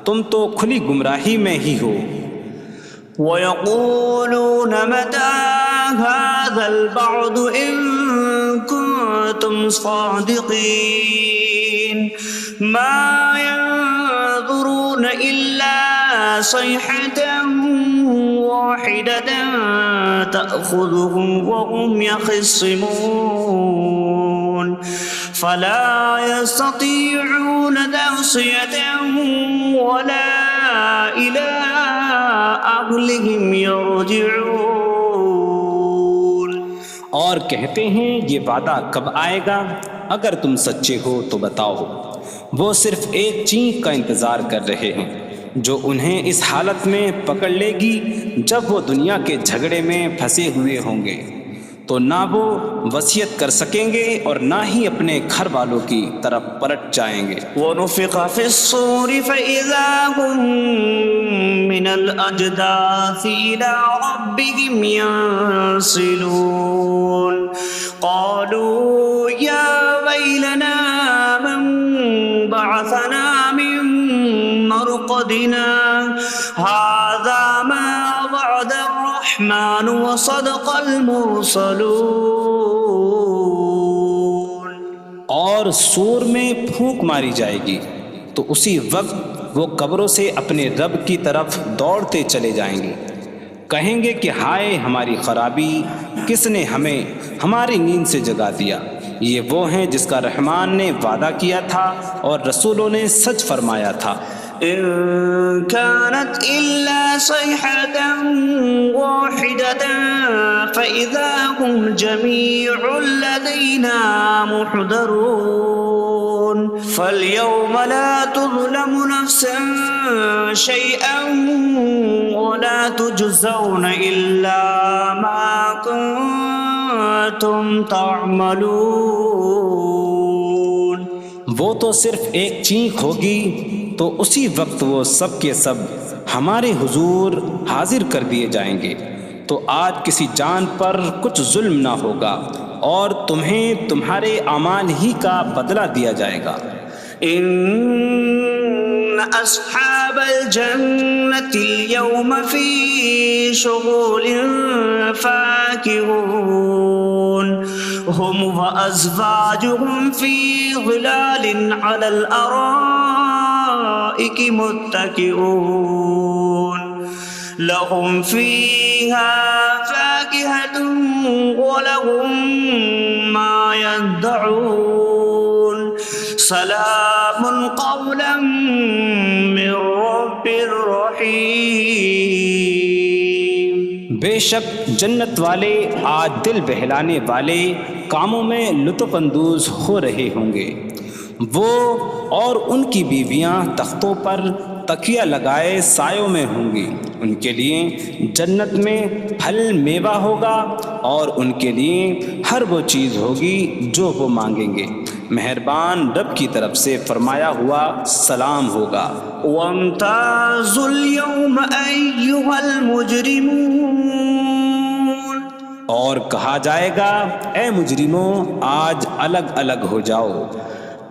تم تو کھلی گمراہی میں ہی ہو۔ وَيَقُولُونَ مَتَىٰ هَٰذَا الْوَعْدُ إِن كُنتُمْ صَادِقِينَ مَا يَنظُرُونَ إِلَّا صَيْحَةً وَاحِدَةً تَأْخُذُهُمْ وَهُمْ يَخِصِّمُونَ فَلَا يَسْتَطِيعُونَ تَوْصِيَةً وَلَا إِلَىٰ أَهْلِهِمْ يَرْجِعُونَ۔ اور کہتے ہیں یہ وعدہ کب آئے گا؟ اگر تم سچے ہو تو بتاؤ۔ وہ صرف ایک چینخ کا انتظار کر رہے ہیں جو انہیں اس حالت میں پکڑ لے گی جب وہ دنیا کے جھگڑے میں پھنسے ہوئے ہوں گے، تو نہ وہ وصیت کر سکیں گے اور نہ ہی اپنے گھر والوں کی طرف پلٹ جائیں گے۔ وَنُفِخَ فِي الصُّورِ فَإِذَا هُم مِّنَ الْأَجْدَاثِ إِلَىٰ رَبِّهِمْ يَنسِلُونَ قَالُوا يَا وَيْلَنَا مَن بَعَثَنَا مِن مَّرْقَدِنَا هَٰذَا مَا وَعَدَ الرَّحْمَٰنُ وَصَدَقَ الْمُرْسَلُونَ۔ اور سور میں پھونک ماری جائے گی تو اسی وقت وہ قبروں سے اپنے رب کی طرف دوڑتے چلے جائیں گے، کہیں گے کہ ہائے ہماری خرابی، کس نے ہمیں ہماری نیند سے جگا دیا۔ یہ وہ ہیں جس کا رحمان نے وعدہ کیا تھا اور رسولوں نے سچ فرمایا تھا۔ إن كانت إلا صيحة واحدة فإذا هم جميع لدينا محضرون فاليوم لا تظلم نفس شيئا ولا تجزون إلا ما كنتم تعملون۔ وہ تو صرف ایک چینخ ہوگی تو اسی وقت وہ سب کے سب ہمارے حضور حاضر کر دیے جائیں گے، تو آج کسی جان پر کچھ ظلم نہ ہوگا اور تمہیں تمہارے اعمال ہی کا بدلہ دیا جائے گا۔ إن أصحاب الجنة اليوم في شغل فاكهون هم وأزواجهم في ظلال على الأرائك متكئون لهم فيها فاكهة ولهم ما يدعون سلام قولا من رب رحیم۔ بے شک جنت والے آج دل بہلانے والے کاموں میں لطف اندوز ہو رہے ہوں گے۔ وہ اور ان کی بیویاں تختوں پر تکیہ لگائے سایوں میں ہوں گی، ان کے لیے جنت میں پھل میوہ ہوگا اور ان کے لیے ہر وہ چیز ہوگی جو وہ مانگیں گے، مہربان رب کی طرف سے فرمایا ہوا سلام ہوگا۔ وامتازوا اليوم أيها المجرمون، اور کہا جائے گا اے مجرموں آج الگ الگ ہو جاؤ۔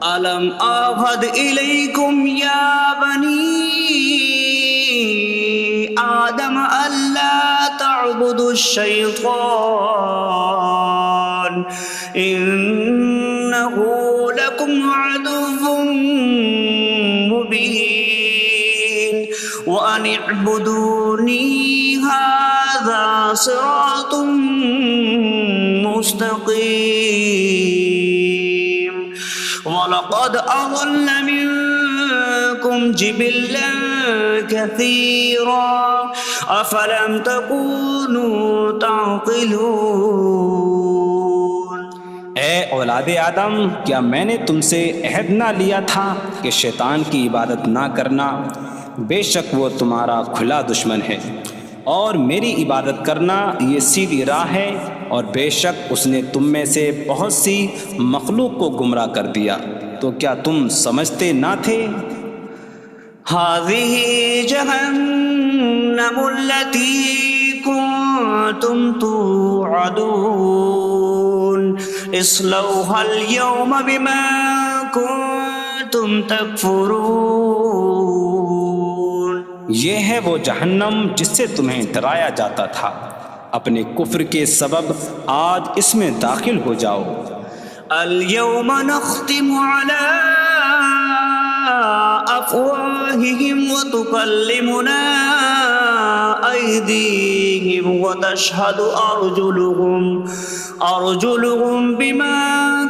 ألم أعهد إليكم يا بني آدم ألا تعبدوا الشيطان إنه لكم عدو مبين وأن اعبدوني هذا صراط مستقيم وَلَقَدْ أَضَلَّ مِنكُمْ جِبِلًّا كَثِيرًا أَفَلَمْ تَكُونُوا تَعْقِلُونَ۔ اے اولاد آدم، کیا میں نے تم سے عہد نہ لیا تھا کہ شیطان کی عبادت نہ کرنا؟ بے شک وہ تمہارا کھلا دشمن ہے، اور میری عبادت کرنا یہ سیدھی راہ ہے، اور بے شک اس نے تم میں سے بہت سی مخلوق کو گمراہ کر دیا، تو کیا تم سمجھتے نہ تھے؟ هذه جهنم التي كنتم توعدون اصلوها اليوم بما كنتم تكفرون۔ یہ ہے وہ جہنم جس سے تمہیں ڈرایا جاتا تھا، اپنے کفر کے سبب آج اس میں داخل ہو جاؤ۔ اليوم نختم على أفواههم وتكلمنا أيديهم وتشهد أرجلهم بما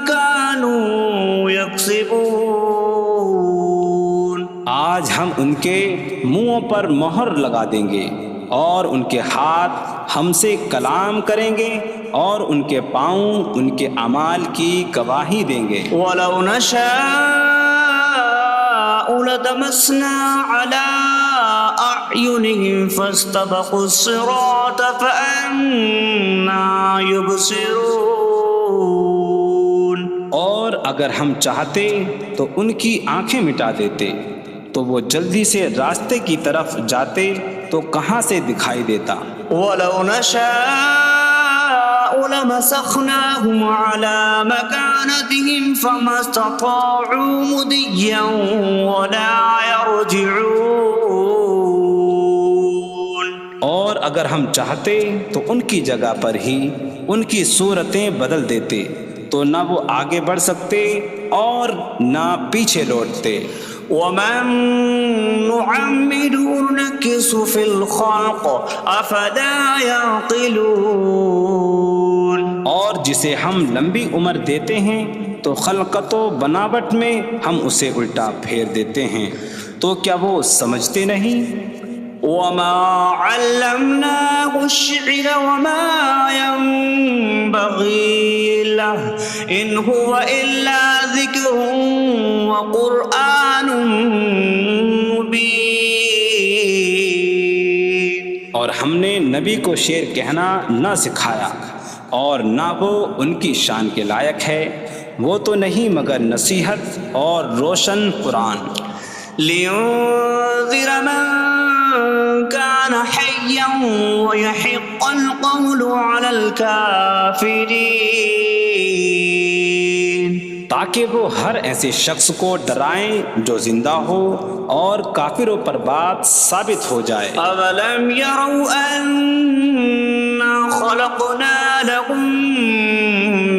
كانوا يكسبون۔ آج ہم ان کے منہوں پر مہر لگا دیں گے، اور ان کے ہاتھ ہم سے کلام کریں گے، اور ان کے پاؤں ان کے اعمال کی گواہی دیں گے۔ وَلَوْ نَشَاءُ لَطَمَسْنَا عَلَىٰ أَعْيُنِهِمْ فَاسْتَبَقُوا الصِّرَاطَ فَأَنَّىٰ يُبْصِرُونَ۔ اور اگر ہم چاہتے تو ان کی آنکھیں مٹا دیتے، تو وہ جلدی سے راستے کی طرف جاتے تو کہاں سے دکھائی دیتا۔ وَلَوْ نَشَاءُ لَمَسَخْنَاهُمْ عَلَىٰ مَكَانَتِهِمْ فَمَا اسْتَطَاعُوا مُضِيًّا وَلَا يَرْجِعُونَ۔ اور اگر ہم چاہتے تو ان کی جگہ پر ہی ان کی صورتیں بدل دیتے، تو نہ وہ آگے بڑھ سکتے اور نہ پیچھے لوٹتے۔ وَمَن نُّعَمِّرْهُ نُنَكِّسْهُ فِي الْخَلْقِ أَفَلَا يَعْقِلُونَ۔ اور جسے ہم لمبی عمر دیتے ہیں تو خلقت و بناوٹ میں ہم اسے الٹا پھیر دیتے ہیں، تو کیا وہ سمجھتے نہیں؟ وَمَا عَلَّمْنَاهُ الشِّعْرَ وَمَا يَنبَغِي لَهُ إِنْ هُوَ إِلَّا ذِكْرٌ وَقُرْآنٌ مُّبِينٌ۔ اور ہم نے نبی کو شعر کہنا نہ سکھایا، اور نہ وہ ان کی شان کے لائق ہے، وہ تو نہیں مگر نصیحت اور روشن قرآن۔ لينذر من كان حيا ويحق القول على الكافرين، تاکہ وہ ہر ایسے شخص کو ڈرائیں جو زندہ ہو اور کافروں پر بات ثابت ہو جائے۔ أولم يروا أنا خلقنا لهم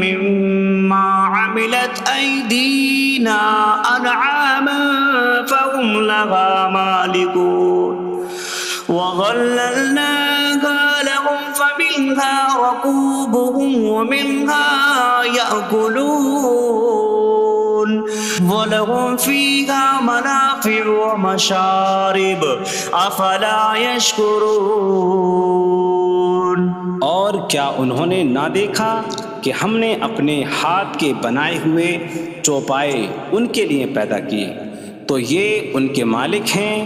مما عملت أيدينا أنعاما فهم لها مالكون وظللناها لهم فمنها ركوبهم ومنها يأكلون وَلَهُمْ فِيهَا مَنَافِعُ وَمَشَارِبُ أَفَلَا يَشْكُرُونَ۔ اور کیا انہوں نے نہ دیکھا کہ ہم نے اپنے ہاتھ کے بنائے ہوئے چوپائے ان کے لیے پیدا کیے، تو یہ ان کے مالک ہیں،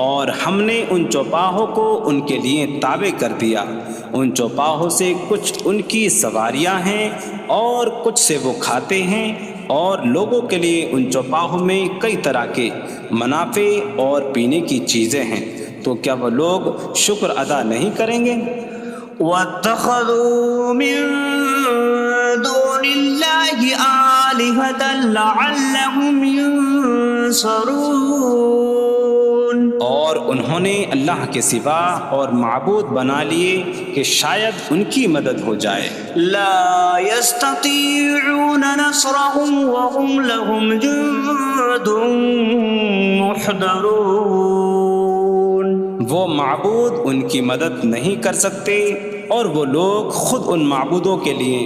اور ہم نے ان چوپاہوں کو ان کے لیے تابع کر دیا۔ ان چوپاہوں سے کچھ ان کی سواریاں ہیں اور کچھ سے وہ کھاتے ہیں، اور لوگوں کے لیے ان چوپاہوں میں کئی طرح کے منافع اور پینے کی چیزیں ہیں، تو کیا وہ لوگ شکر ادا نہیں کریں گے؟ وَاتَّخَذُوا مِن دُونِ اللَّهِ آلِهَةً لَعَلَّهُمْ يُنصَرُونَ، اور انہوں نے اللہ کے سوا اور معبود بنا لیے کہ شاید ان کی مدد ہو جائے۔ لا يستطيعون نصرهم وهم لهم جند محضرون، وہ معبود ان کی مدد نہیں کر سکتے، اور وہ لوگ خود ان معبودوں کے لیے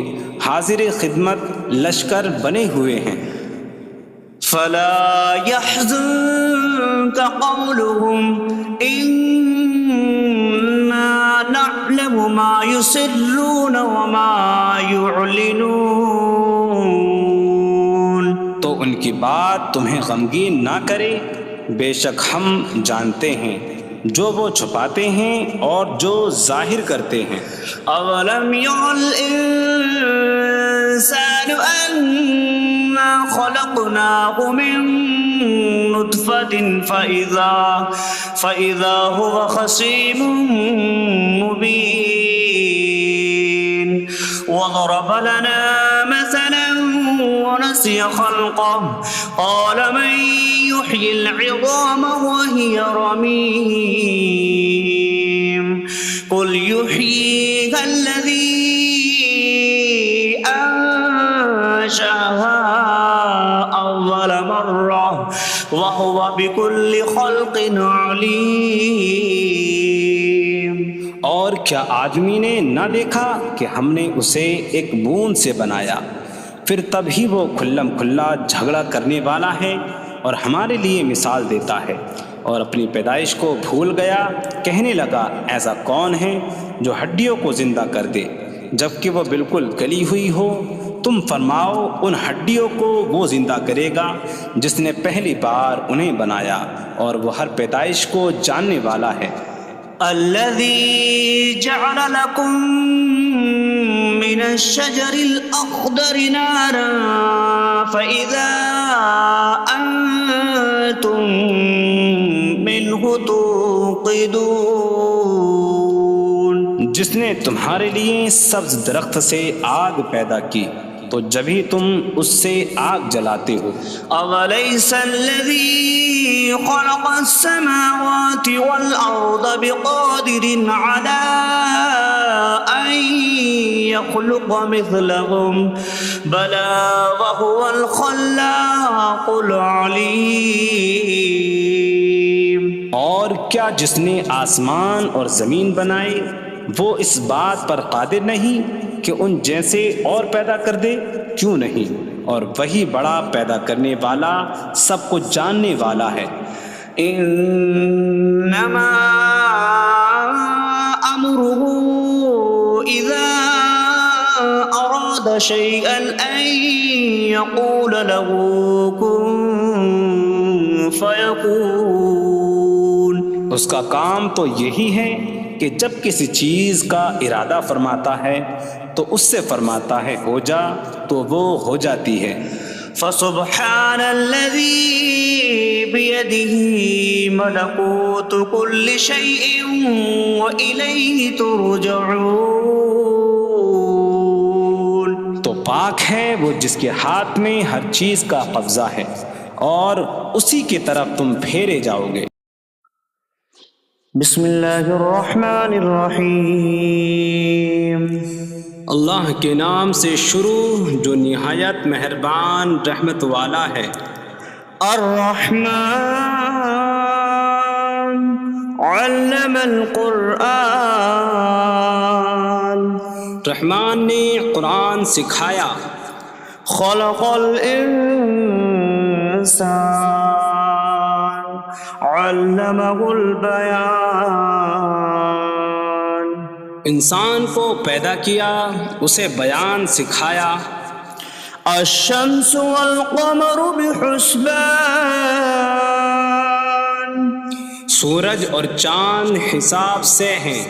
حاضر خدمت لشکر بنے ہوئے ہیں۔ فلا يحزنك قولهم إنا نعلم ما يسرون وما يعلنون، تو ان کی بات تمہیں غمگین نہ کرے، بے شک ہم جانتے ہیں جو وہ چھپاتے ہیں اور جو ظاہر کرتے ہیں۔ اولم ير الانسان انا خلقناه من نطفة فإذا هو خصيم مبين وضرب لنا مثلا ونسي خلقه قال من يحيي العظام وهي رميم قل يحييها الذي أنشأها أول مرة وهو بكل خلق عليم۔ اور کیا آدمی نے نہ دیکھا کہ ہم نے اسے ایک بوند سے بنایا، پھر تب ہی وہ کھلم کھلا جھگڑا کرنے والا ہے اور ہمارے لیے مثال دیتا ہے، اور اپنی پیدائش کو بھول گیا، کہنے لگا ایسا کون ہے جو ہڈیوں کو زندہ کر دے جبکہ وہ بالکل گلی ہوئی ہو؟ تم فرماؤ ان ہڈیوں کو وہ زندہ کرے گا جس نے پہلی بار انہیں بنایا، اور وہ ہر پیدائش کو جاننے والا ہے۔ الذي جعل لكم من الشجر الأخضر نارا فإذا أنتم منه توقدون، جس نے تمہارے لیے سبز درخت سے آگ پیدا کی تو جبھی تم اس سے آگ جلاتے ہو۔ أَوَلَيْسَ الَّذِي خَلَقَ السَّمَاوَاتِ وَالْأَرْضَ بِقَادِرٍ عَلَىٰ أَن يَخْلُقَ مِثْلَهُمْ بَلَىٰ وَهُوَ الْخَلَّاقُ الْعَلِيمُ۔ اور کیا جس نے آسمان اور زمین بنائے وہ اس بات پر قادر نہیں کہ ان جیسے اور پیدا کر دے؟ کیوں نہیں، اور وہی بڑا پیدا کرنے والا سب کچھ جاننے والا ہے۔ انما امره اذا اراد شيئا ان يقول له كن فيكون، اس کا کام تو یہی ہے کہ جب کسی چیز کا ارادہ فرماتا ہے تو اس سے فرماتا ہے ہو جا، تو وہ ہو جاتی ہے۔ فسبحان الذي بيده ملكوت كل شيء وإليه ترجعون. تو پاک ہے وہ جس کے ہاتھ میں ہر چیز کا قبضہ ہے اور اسی کی طرف تم پھیرے جاؤ گے. بسم اللہ الرحمن الرحیم. اللہ کے نام سے شروع جو نہایت مہربان رحمت والا ہے. الرحمن علم القرآن. رحمان نے قرآن سکھایا. خلق الانسان علمہ البیان. انسان کو پیدا کیا اسے بیان سکھایا. الشمس والقمر بحسبان. سورج اور چاند حساب سے ہیں.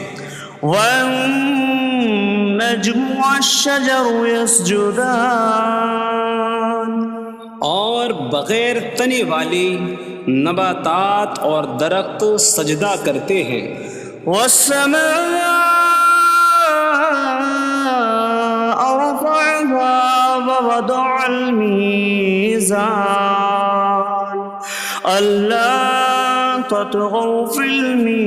والنجم والشجر يسجدان. اور بغیر تنے والی نباتات اور درخت سجدہ کرتے ہیں. والسماء رفعها ووضع الميزان ألا تطغوا في الميزان.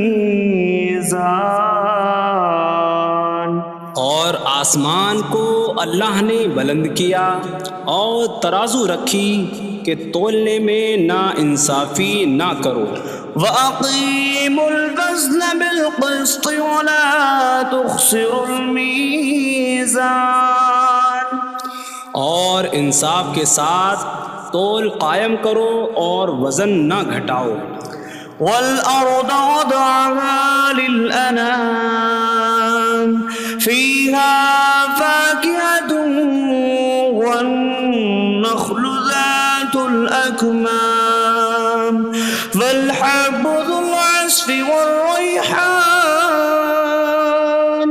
اور آسمان کو اللہ نے بلند کیا اور ترازو رکھی کہ تولنے میں نا انصافی نہ کرو. وَأَقِيمُوا الْوَزْنَ بِالْقِسْطِ وَلَا تُخْسِرُوا الْمِيزَانَ. اور انصاف کے ساتھ تول قائم کرو اور وزن نہ گھٹاؤ. وَالْأَرْضَ وَضَعَهَا لِلْأَنَامِ فِيهَا فَاكِهَةٌ وَالنَّخْلُ ذَاتُ الْأَكْمَامِ وَالْحَبُّ ذُو الْعَصْفِ وَالرَّيْحَانُ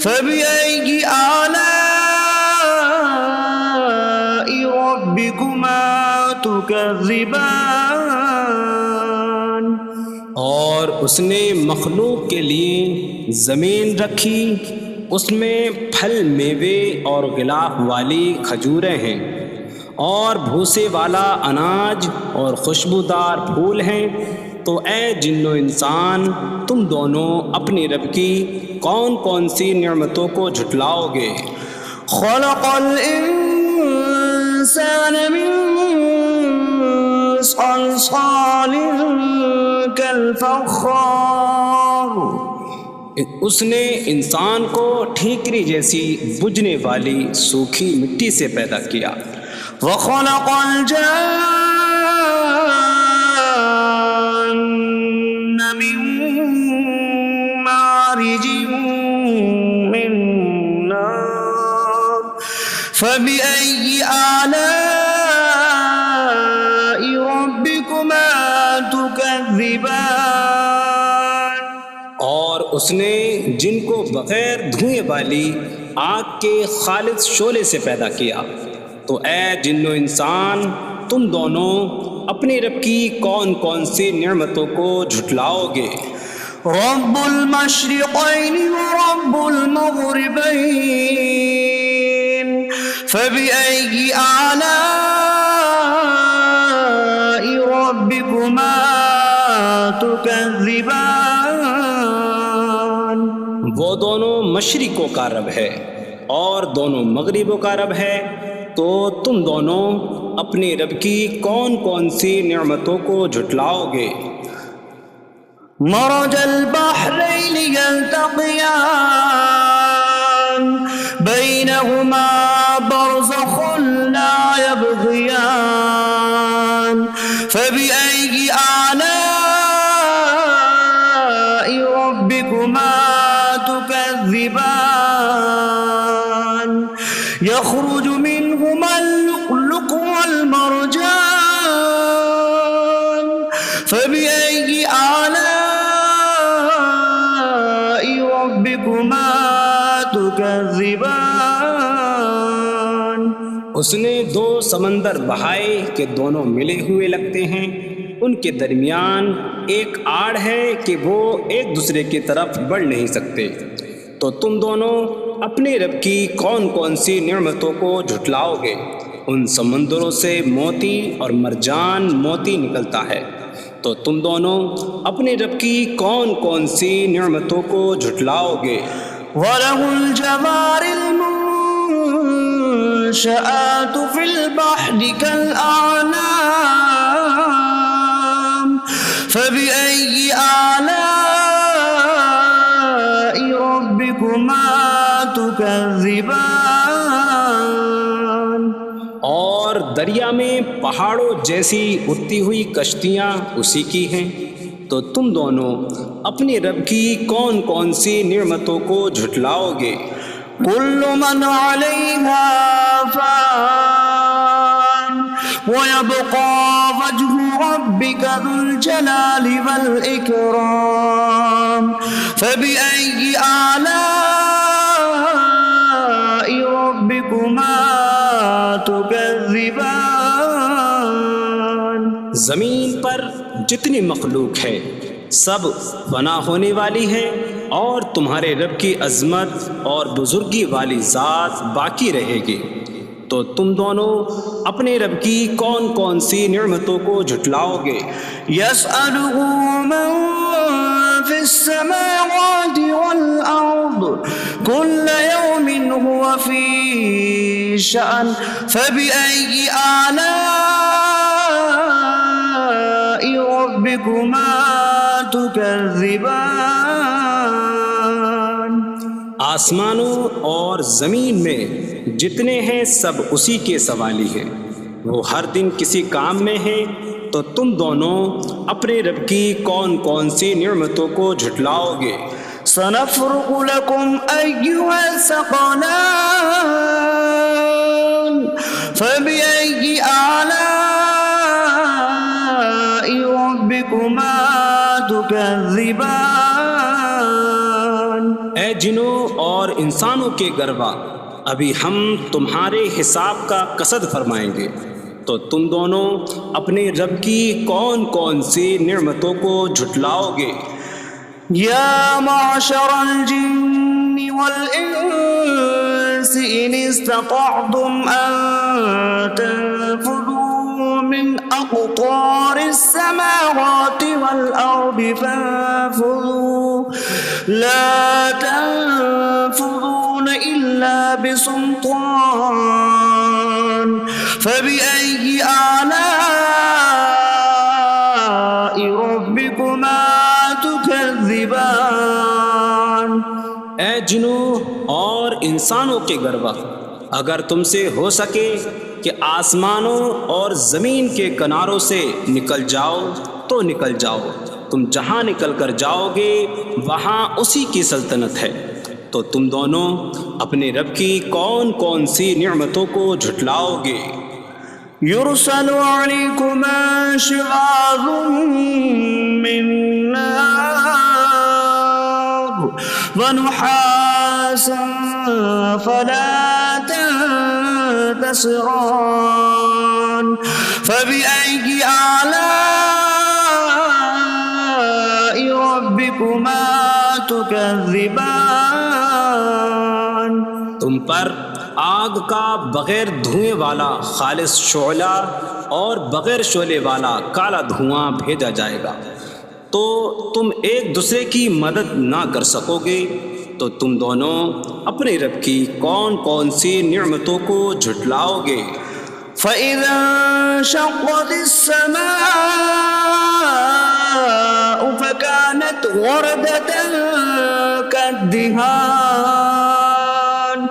فَبِأَيِّ آلَاءِ رَبِّكُمَا تُكَذِّبَانِ. اور اس نے مخلوق کے لیے زمین رکھی، اس میں پھل میوے اور غلاف والی کھجوریں ہیں اور بھوسے والا اناج اور خوشبودار پھول ہیں. تو اے جن و انسان تم دونوں اپنی رب کی کون کون سی نعمتوں کو جھٹلاؤ گے. خلق الانسان من صلصال کالفخار. اس نے انسان کو ٹھیکری جیسی بجھنے والی سوکھی مٹی سے پیدا کیا. وخلق الجان من مارج من نار فبأي آلاء ربكما تكذبان. اور اس نے جن کو بغیر دھوئیں والی آگ کے خالص شعلے سے پیدا کیا. تو اے جن و انسان تم دونوں اپنی رب کی کون کون سی نعمتوں کو جھٹلاؤ گے. رب المشرقین ورب المغربین فبأي آلاء ربكما تكذبان. وہ دونوں مشرقوں کا رب ہے اور دونوں مغربوں کا رب ہے. تو تم دونوں اپنی رب کی کون کون سی نعمتوں کو جھٹلاؤ گے. مرج البحرین یلتقیان بینہما برزخ لا یبغیان فبأي آلاء ربكما تكذبان. يخرج منهما اللؤلؤ والمرجان فبأي آلاء ربكما تكذبان. اس نے دو سمندر بہائے کہ دونوں ملے ہوئے لگتے ہیں ان کے درمیان ایک آڑ ہے کہ وہ ایک دوسرے کی طرف بڑھ نہیں سکتے۔ تو تم دونوں اپنے رب کی کون کون سی نعمتوں کو جھٹلاؤ گے؟ ان سمندروں سے موتی اور مرجان موتی نکلتا ہے۔ تو تم دونوں اپنے رب کی کون کون سی نعمتوں کو جھٹلاؤ گے؟ وَلَهُ الْجَوَارِ الْمُنشَآتُ فِي الْبَحْرِ كَالْأَعْلَامِ فَبِأَيِّ آلَاءِ رَبِّكُمَا تُكَذِّبَانِ۔ اور دریا میں پہاڑوں جیسی اڑتی ہوئی کشتیاں اسی کی ہیں۔ تو تم دونوں اپنے رب کی کون کون سی نعمتوں کو جھٹلاؤ گے؟ كل من عليها فان ويبقى وجه ربك ذو الجلال والإكرام فبأي آلاء ربكما تكذبان۔ زمین پر جتنی مخلوق ہے سب فنا ہونے والی ہے، اور تمہارے رب کی عظمت اور بزرگی والی ذات باقی رہے گی۔ تو تم دونوں اپنے رب کی کون کون سی نعمتوں کو جھٹلاؤ گے؟ يسأله من في السماوات والأرض كل يوم هو في شأن فبأي آلاء ربكما تكذبان۔ آسمانوں اور زمین میں جتنے ہیں سب اسی کے سوالی ہیں، وہ ہر دن کسی کام میں ہیں۔ تو تم دونوں اپنے رب کی کون کون سی نعمتوں کو جھٹلاؤ گے؟ سنفرغ لكم أيها الثقلان فبأي آلاء ربكما تكذبان۔ اے جنوں اور انسانوں کے گروہ، ابھی ہم تمہارے حساب کا قصد فرمائیں گے۔ تو تم دونوں اپنے رب کی کون کون سی نعمتوں کو جھٹلاؤ گے؟ يا معشر الجن والإنس إن استطعتم أن تنفذوا من أقطار السماوات والأرض فانفذوا لا تنفذون إلا بسلطان فبأي آلاء ربكما تكذبان۔ اے جنوں اور انسانوں کے گروہ، اگر تم سے ہو سکے کہ آسمانوں اور زمین کے کناروں سے نکل جاؤ تو نکل جاؤ، تم جہاں نکل کر جاؤ گے وہاں اسی کی سلطنت ہے۔ تو تم دونوں اپنے رب کی کون کون سی نعمتوں کو جھٹلاؤ گے؟ يرسل عليكما شواظ من نار ونحاسا فلا تنتصران فبأي آلاء ربكما تكذبان۔ تم پر آگ کا بغیر دھوئیں والا خالص شعلہ اور بغیر شعلے والا کالا دھواں بھیجا جائے گا، تو تم ایک دوسرے کی مدد نہ کر سکو گے۔ تو تم دونوں اپنے رب کی کون کون سی نعمتوں کو جھٹلاؤ گے؟ فَإِذَا انشَقَّتِ السَّمَاءُ فَكَانَتْ وَرْدَةً كَالدِّهَانِ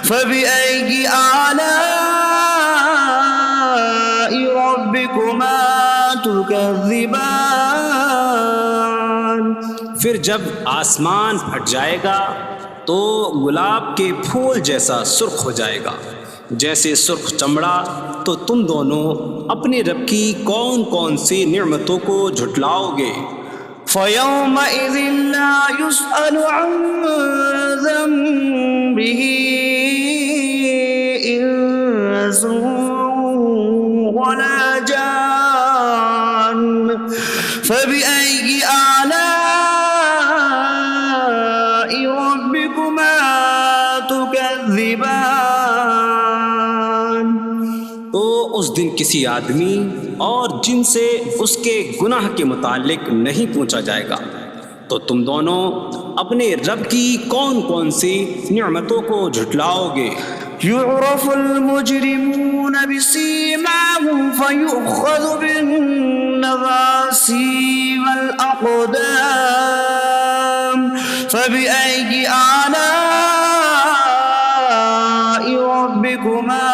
فَبِأَيِّ آلَاءِ رَبِّكُمَا تُكَذِّبَانِ۔ پھر جب آسمان پھٹ جائے گا تو گلاب کے پھول جیسا سرخ ہو جائے گا، جیسے سرخ چمڑا۔ تو تم دونوں اپنے رب کی کون کون سی نعمتوں کو جھٹلاؤ گے؟ فَيَوْمَئِذٍ لَا يُسْأَلُ عَنْ ذَنبِهِ إِنسٌ وَلَا جَانٌّ فبأي آلاء ربكما تكذبان. تو اس دن کسی آدمی اور جن سے اس کے گناہ کے متعلق نہیں پوچھا جائے گا، تو تم دونوں اپنے رب کی کون کون سی نعمتوں کو جھٹلاؤ گے؟ يعرف المجرمون بسيماهم فيؤخذ بالنواصي والأقدام. فبأي آلاء ربكما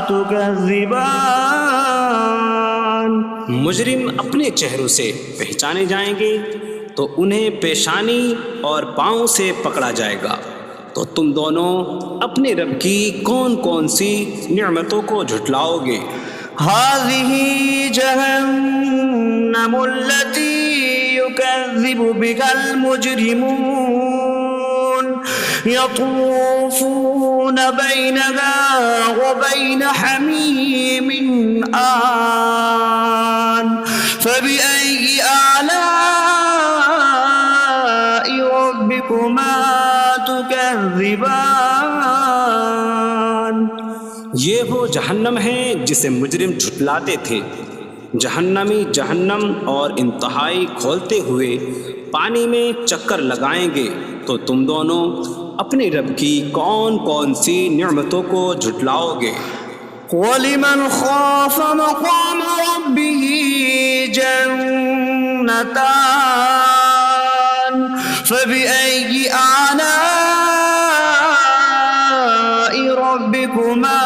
تكذبان. مجرم اپنے چہروں سے پہچانے جائیں گے تو انہیں پیشانی اور پاؤں سے پکڑا جائے گا. تو تم دونوں اپنے رب کی کون کون سی نعمتوں کو جھٹلاؤ گے؟ هذه جهنم التي يكذب بها المجرمون يطوفون بينها وبين حميم آن. فبأي آلاء ربكما تكذبان. یہ وہ جہنم ہے جسے مجرم جھٹلاتے تھے. جہنمی جہنم اور انتہائی کھولتے ہوئے پانی میں چکر لگائیں گے. تو تم دونوں اپنے رب کی کون کون سی نعمتوں کو جھٹلاؤ گے؟ وَلِمَنْ خَافَ مَقَامَ رَبِّهِ جَنَّتَانِ. فَبِأَيِّ آلَاءِ رَبِّكُمَا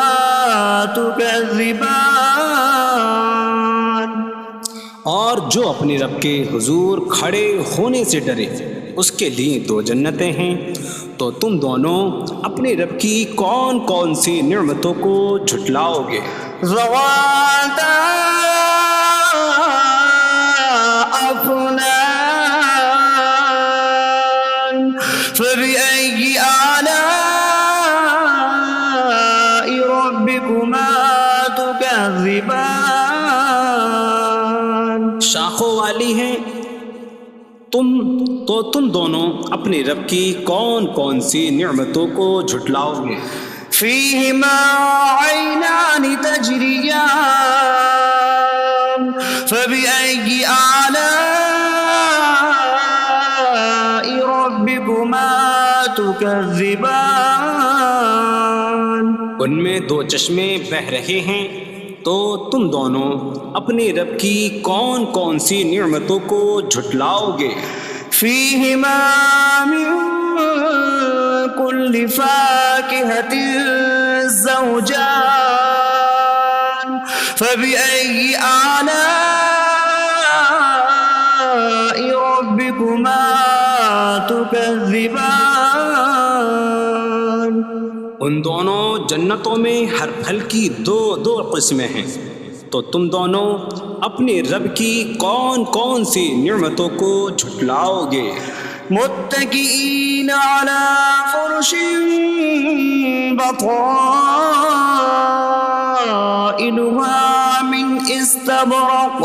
تُكَذِّبَانِ. اور جو اپنے رب کے حضور کھڑے ہونے سے ڈرے اس کے لیے دو جنتیں ہیں. تو تم دونوں اپنے رب کی کون کون سی نعمتوں کو جھٹلاؤ گے؟ ذواتا أفنان. فبأي آلاء ربكما تكذبان. شاخوں والی ہیں. تم دونوں اپنے رب کی کون کون سی نعمتوں کو جھٹلاؤ گے؟ فيهما عينان تجريان. فبأي آلاء ربكما تكذبان. ان میں دو چشمے بہہ رہے ہیں. تو تم دونوں اپنے رب کی کون کون سی نعمتوں کو جھٹلاؤ گے؟ فيهما من كل فاكهة زوجان. فبأي آلاء ربكما تكذبان. ان دونوں جنتوں میں ہر پھل کی دو قسمیں ہیں. تو تم دونوں اپنے رب کی کون کون سی نعمتوں کو جھٹلاؤ گے؟ متكئين على فرش بطائنها من استبرق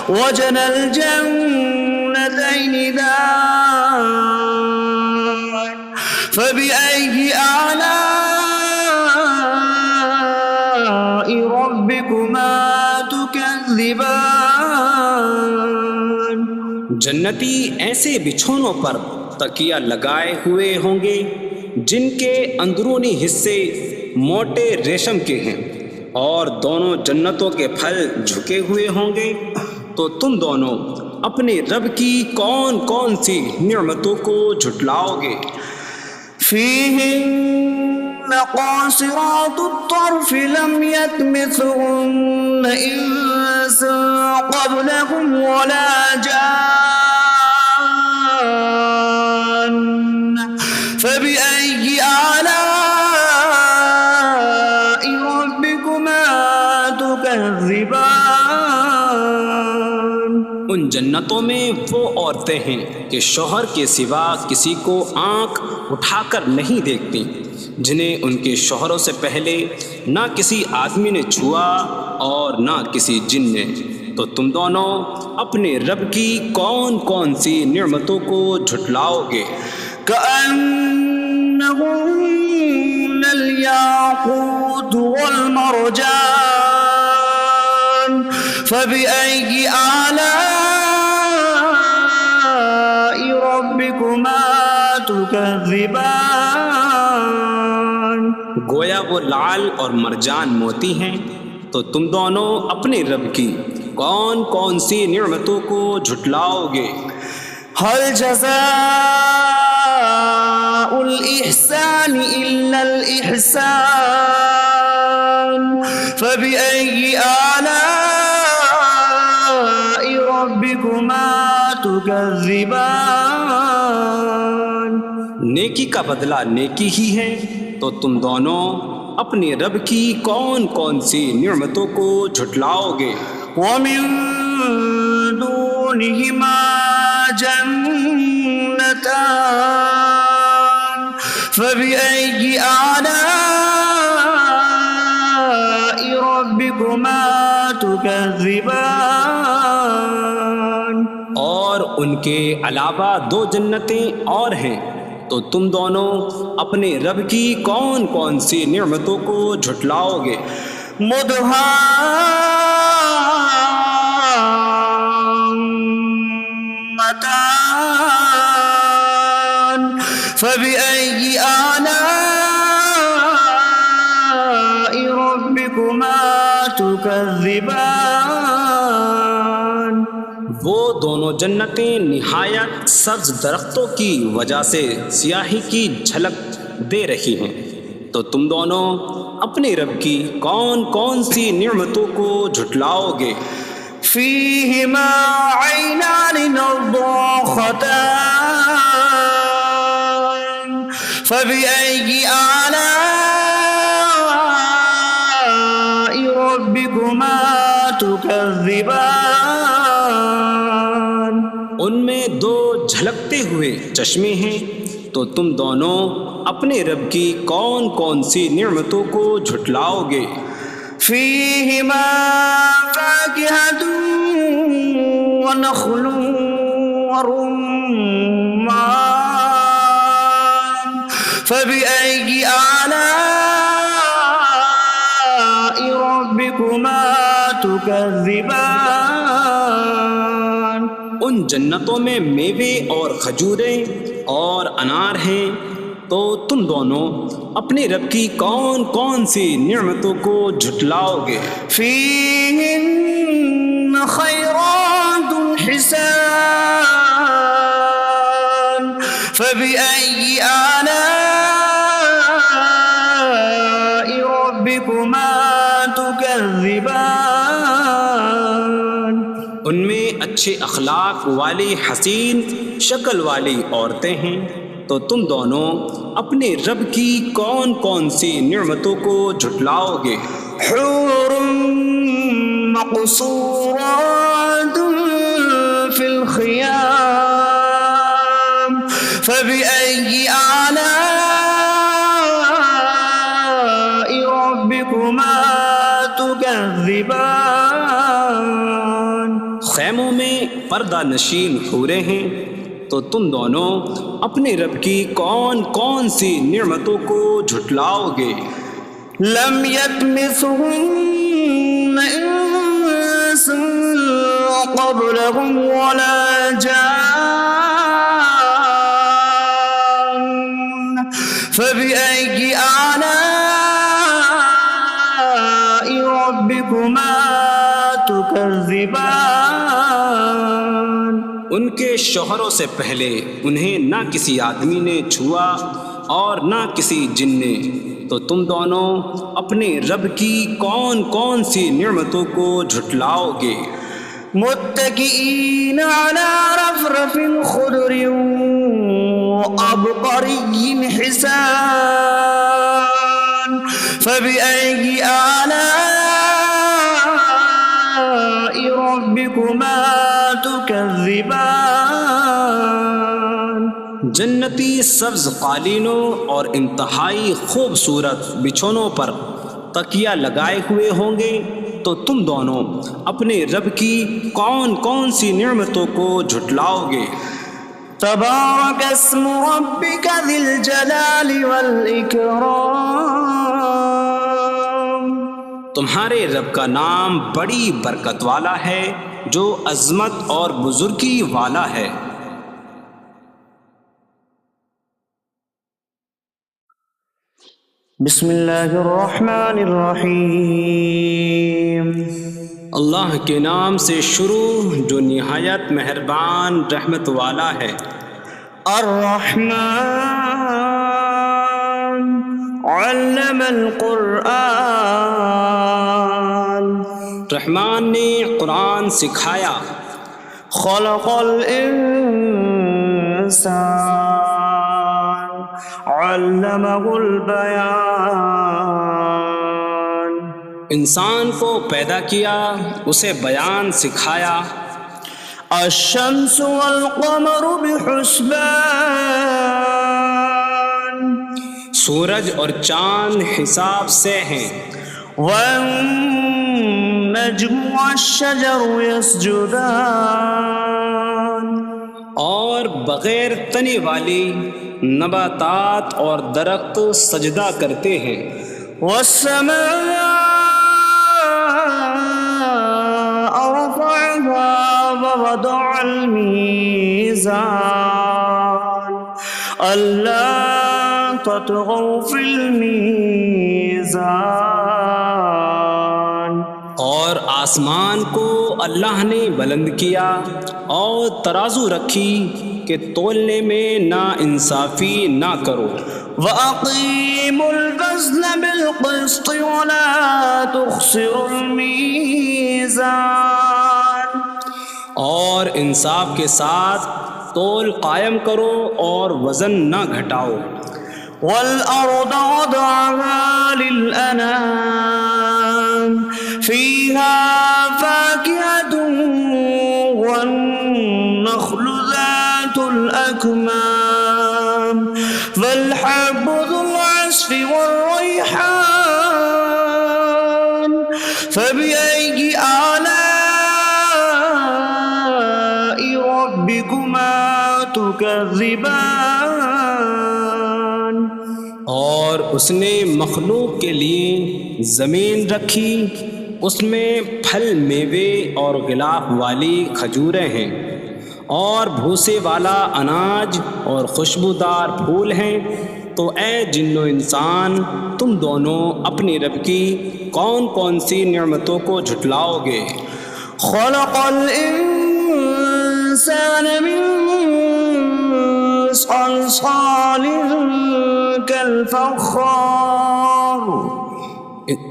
وجنى الجنتين دان. فبأي آلاء ربكما تكذبان. جنتی ایسے بچھونوں پر تکیہ لگائے ہوئے ہوں گے جن کے اندرونی حصے موٹے ریشم کے ہیں، اور دونوں جنتوں کے پھل جھکے ہوئے ہوں گے. تو تم دونوں اپنے رب کی کون کون سی نعمتوں کو جھٹلاؤ گے؟ فيهن قاصرات الطرف لم يطمثهن إنس قبلهم ولا جان. فبأي آلاء ربكما تكذبان. ان جنتوں میں وہ عورتیں ہیں کہ شوہر کے سوا کسی کو آنکھ اٹھا کر نہیں دیکھتی، جنہیں ان کے شوہروں سے پہلے نہ کسی آدمی نے چھوا اور نہ کسی جن نے. تو تم دونوں اپنے رب کی کون کون سی نعمتوں کو جھٹلاؤ گے؟ كأنهن الياقوت والمرجان فبأي آلاء ربكما تكذبان؟ گویا وہ لعل اور مرجان موتی ہیں، تو تم دونوں اپنے رب کی کون کون سی نعمتوں کو جھٹلاؤ گے؟ هل جزاء الإحسان إلا الإحسان فبأي آلاء ربكما تكذبان؟ نیکی کا بدلہ نیکی ہی ہے، تو تم دونوں اپنے رب کی کون کون سی نعمتوں کو جھٹلاؤ گے؟ ومن دونهما جنتان فبأي آلاء ربكما تكذبان؟ اور ان کے علاوہ دو جنتیں اور ہیں، تو تم دونوں اپنے رب کی کون کون سی نعمتوں کو جھٹلاؤ گے؟ مدهامتان فبأي آلاء ربكما تكذبان؟ وہ دونوں جنتیں نہایت سبز درختوں کی وجہ سے سیاہی کی جھلک دے رہی ہیں، تو تم دونوں اپنے رب کی کون کون سی نعمتوں کو جھٹلاؤ گے؟ فيهما عينان نضاختان فبأي آلاء ربكما تكذبان؟ ان میں دو جھلکتے ہوئے چشمے ہیں، تو تم دونوں اپنے رب کی کون کون سی نعمتوں کو جھٹلاؤ گے؟ فيهما فاكهة ونخل ورمان فبأي آلاء ربكما تكذبان؟ ان جنتوں میں میوے اور کھجوریں اور انار ہیں، تو تم دونوں اپنے رب کی کون کون سی نعمتوں کو جھٹلاؤ گے؟ فيهن خيرات حسان فبأي آلاء ربكما تكذبان؟ ان میں اچھے اخلاق والی حسین شکل والی عورتیں ہیں، تو تم دونوں اپنے رب کی کون کون سی نعمتوں کو جھٹلاؤ گے؟ حور مقصورات في الخيام فبأي آلاء ربكما تكذبان؟ خیموں میں پردہ نشین حوریں ہیں، تو تم دونوں اپنے رب کی کون کون سی نعمتوں کو جھٹلاؤ گے؟ لم يطمثهن انس قبلهم ولا جان فبأي آلاء ربكما تكذبان؟ ان کے شوہروں سے پہلے انہیں نہ کسی آدمی نے چھوا اور نہ کسی جن نے، تو تم دونوں اپنے رب کی کون کون سی نعمتوں کو جھٹلاؤ گے؟ متكئين على رفرف خضر وعبقري حسان فبأي آلاء ربكما تكذبان؟ جنتی سبز قالینوں اور انتہائی خوبصورت بچھونوں پر تکیہ لگائے ہوئے ہوں گے، تو تم دونوں اپنے رب کی کون کون سی نعمتوں کو جھٹلاؤ گے؟ تبارک اسم ربک ذی الجلال والاکرام، تمہارے رب کا نام بڑی برکت والا ہے جو عظمت اور بزرگی والا ہے۔ بسم اللہ الرحمن الرحیم، اللہ کے نام سے شروع جو نہایت مہربان رحمت والا ہے۔ الرحمن علم القرآن، رحمان نے قرآن سکھایا۔ خلق الانسان علمہ البیان، انسان کو پیدا کیا، اسے بیان سکھایا۔ الشمس والقمر بحسبان، سورج اور چاند حساب سے ہیں۔ والنجم والشجر يسجدان، اور بغیر تنے والی نباتات اور درخت سجدہ کرتے ہیں۔ والسماء رفعها ووضع الميزان ألا تطغوا في الميزان، اور آسمان کو اللہ نے بلند کیا اور ترازو رکھی کہ تولنے میں نا انصافی نہ کرو۔ وَأَقِيمُوا الْوَزْنَ بِالْقِسْطِ وَلَا تُخْسِرُوا الْمِيزَانَ، اور انصاف کے ساتھ تول قائم کرو اور وزن نہ گھٹاؤ۔ وَالْأَرْضَ وَضَعَهَا لِلْأَنَامِ فِيهَا فَاكِهَةٌ وَالنَّخْلُ ذَاتُ الْأَكْمَامِ وَالْحَبُّ ذُو الْعَصْفِ وَالرَّيْحَانُ فَبِأَيِّ آلَاءِ رَبِّكُمَا تُكَذِّبَانِ، اور اس نے مخلوق کے لیے زمین رکھی، اس میں پھل میوے اور غلاف والی کھجوریں ہیں، اور بھوسے والا اناج اور خوشبودار پھول ہیں۔ تو اے جن و انسان، تم دونوں اپنی رب کی کون کون سی نعمتوں کو جھٹلاؤ گے؟ خلق الانسان من صلصال کالفخار،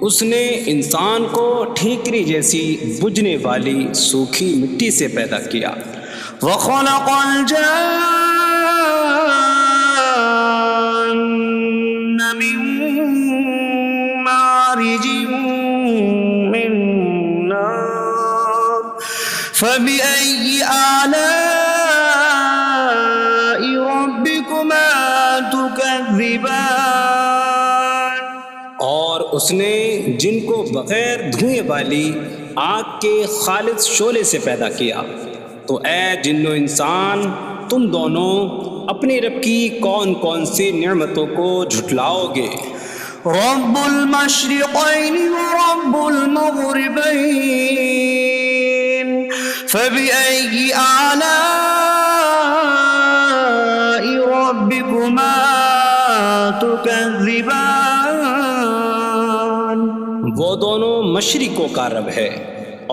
اس نے انسان کو ٹھیکری جیسی بجھنے والی سوکھی مٹی سے پیدا کیا۔ وخلق الجان من مارج من نار فبأي آلاء ربكما تكذبان، اور اس نے جن کو بغیر دھوئیں والی آگ کے خالص شعلے سے پیدا کیا۔ تو اے جن و انسان، تم دونوں اپنی رب کی کون کون سی نعمتوں کو جھٹلاؤ گے؟ رب المشرقین ورب المغربین فبأي آلاء ربكما تكذبان، وہ دونوں مشرقوں کا رب ہے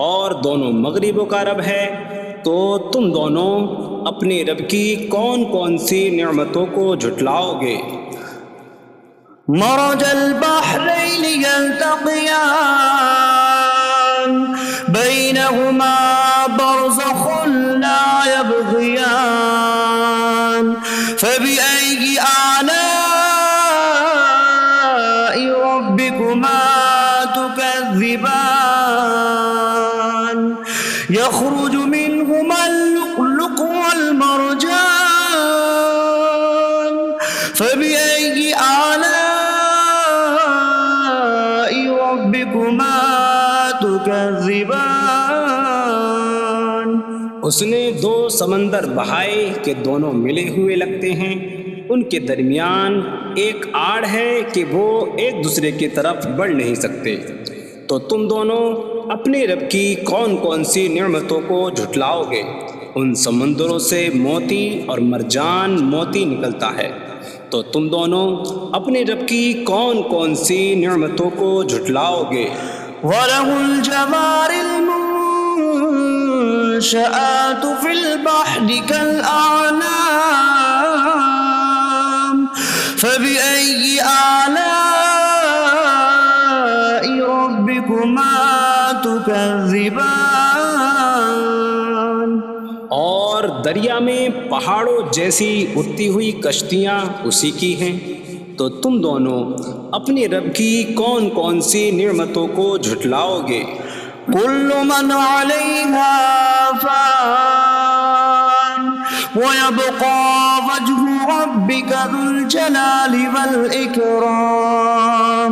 اور دونوں مغربوں کا رب ہے، تو تم دونوں اپنے رب کی کون کون سی نعمتوں کو جھٹلاؤ گے؟ مرج البحرین یلتقیان بینہما برزخ لا یبغیان فبأي آلاء ربكما تكذبان، يخرج منهما اللؤلؤ والمرجان فبأي آلاء ربكما تكذبان اس نے دو سمندر بہائے کہ دونوں ملے ہوئے لگتے ہیں، ان کے درمیان ایک آڑ ہے کہ وہ ایک دوسرے کی طرف بڑھ نہیں سکتے، تو تم دونوں اپنے رب کی کون کون سی نعمتوں کو جھٹلاؤ گے؟ ان سمندروں سے موتی اور مرجان موتی نکلتا ہے، تو تم دونوں اپنے رب کی کون کون سی نعمتوں کو جھٹلاؤ گے؟ وَلَهُ الْجَوَارِ الْمُنشَآتُ فِي الْبَحْرِ كَالْأَعْلَامِ فَبِأَيِّ آلَاءِ رَبِّكُمَا تُكَذِّبَانِ اور دریا میں پہاڑوں جیسی اٹھتی ہوئی کشتیاں اسی کی ہیں، تو تم دونوں اپنے رب کی کون کون سی نعمتوں کو جھٹلاؤ گے؟ كل من عليها فان ويبقى وجه ربك ذو الجلال والإكرام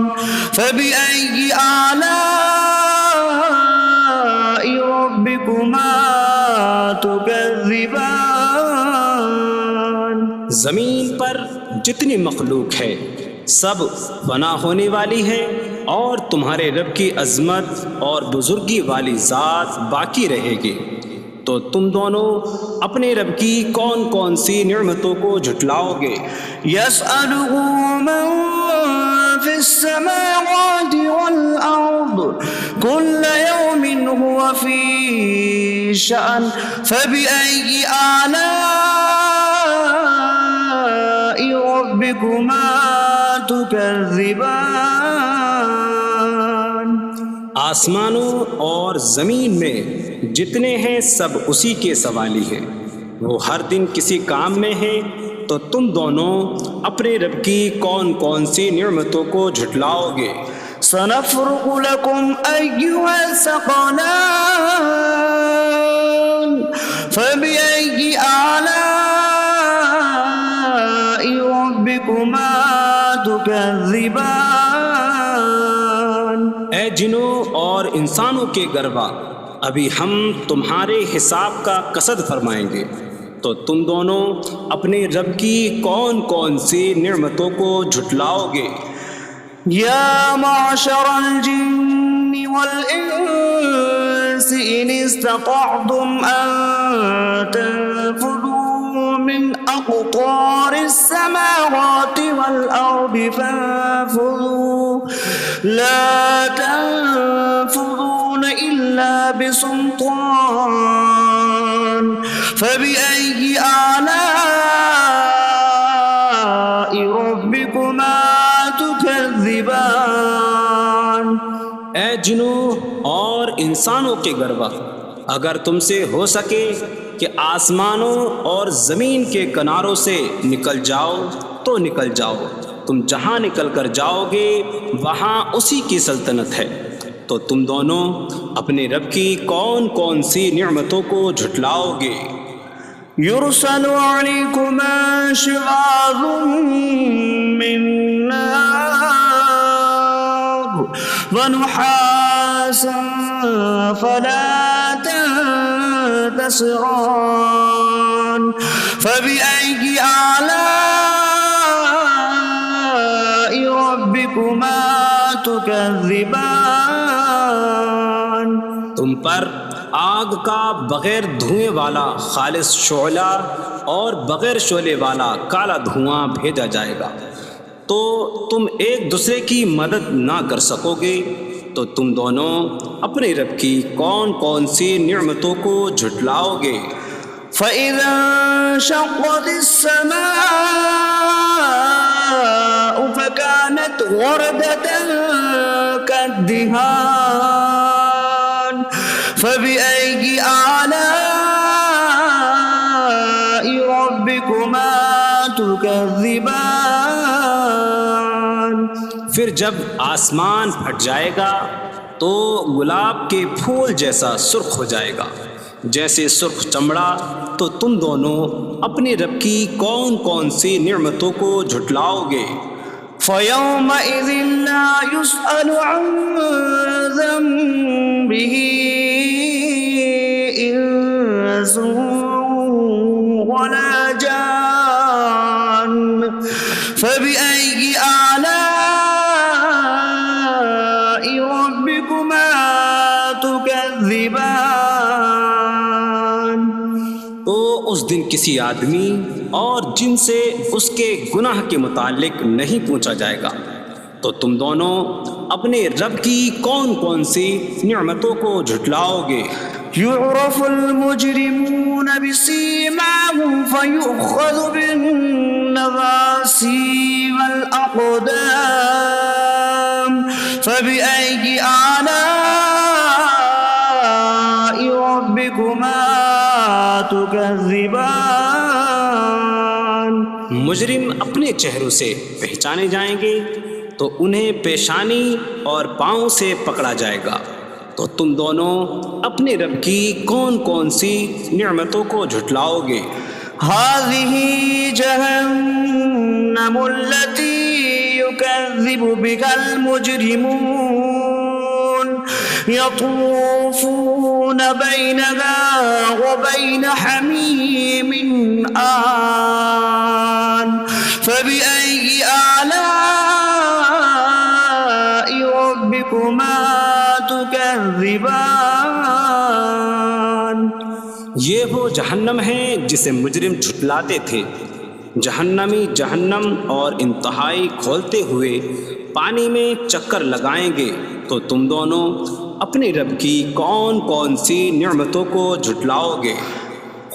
فبأي آلاء ربكما تكذبان زمین پر جتنی مخلوق ہے سب فنا ہونے والی ہے، اور تمہارے رب کی عظمت اور بزرگی والی ذات باقی رہے گی، تو تم دونوں اپنے رب کی کون کون سی نعمتوں کو جھٹلاؤ گے؟ يسأله من في السماوات والأرض كل يوم هو في شأن فبأي آلاء ربكما تكذبان آسمانوں اور زمین میں جتنے ہیں سب اسی کے سوالی ہیں، وہ ہر دن کسی کام میں ہیں، تو تم دونوں اپنے رب کی کون کون سی نعمتوں کو جھٹلاؤ گے؟ سنفرغ لكم أيها الثقلان فبأي آلاء ربكما تكذبان اے جنوں اور انسانوں کے گروہ، ابھی ہم تمہارے حساب کا قصد فرمائیں گے، تو تم دونوں اپنے رب کی کون کون سی نعمتوں کو جھٹلاؤ گے؟ يا معشر الجن والإنس إن استطعتم أن تنفذوا من أقطار السماوات والأرض فانفذوا لا تنفذون إلا بسلطان فبأي آلاء ربكما تكذبان اے جنوں اور انسانوں کے گروہ، اگر تم سے ہو سکے کہ آسمانوں اور زمین کے کناروں سے نکل جاؤ تو نکل جاؤ، تم جہاں نکل کر جاؤ گے وہاں اسی کی سلطنت ہے، تو تم دونوں اپنے رب کی کون کون سی نعمتوں کو جھٹلاؤ گے؟ يرسل عليكما شواظ من نار ونحاس فلا تنتصران فبأي آلاء ربكما تكذبان تم پر آگ کا بغیر دھوئیں والا خالص شعلہ اور بغیر شعلے والا کالا دھواں بھیجا جائے گا، تو تم ایک دوسرے کی مدد نہ کر سکو گے، تو تم دونوں اپنے رب کی کون کون سی نعمتوں کو جھٹلاؤ گے؟ فَإِذَا انشَقَّتِ السَّمَاءُ فَكَانَتْ وَرْدَةً كَالدِّهَانِ فَبِأَيِّ آلَاءِ رَبِّكُمَا تُكَذِّبَانِ پھر جب آسمان پھٹ جائے گا تو گلاب کے پھول جیسا سرخ ہو جائے گا جیسے سرخ چمڑا، تو تم دونوں اپنے رب کی کون کون سی نعمتوں کو جھٹلاؤ گے؟ فَيَوْمَئِذٍ لَا يُسْأَلُ عَنْ ذَنبِهِ به إنس ولا جان فبأي آلاء ربكما تكذبان. تو اس دن کسی آدمی اور جن سے اس کے گناہ کے متعلق نہیں پوچھا جائے گا. تو تم دونوں اپنے رب کی کون کون سی نعمتوں کو جھٹلاؤ گے؟ يعرف المجرمون بسيماهم فيؤخذ بالنواصي والأقدام فبأي آلاء ربكما تكذبان. مجرم اپنے چہروں سے پہچانے جائیں گے تو انہیں پیشانی اور پاؤں سے پکڑا جائے گا. تو تم دونوں اپنے رب کی کون کون سی نعمتوں کو جھٹلاؤ گے؟ هذه جهنم التي يكذب بها المجرمون يطوفون بينها وبين حميم آن فبأي آلاء ربكما تكذبان. یہ وہ جہنم ہے جسے مجرم جھٹلاتے تھے. جہنمی جہنم اور انتہائی کھولتے ہوئے پانی میں چکر لگائیں گے. تو تم دونوں اپنے رب کی کون کون سی نعمتوں کو جھٹلاؤ گے؟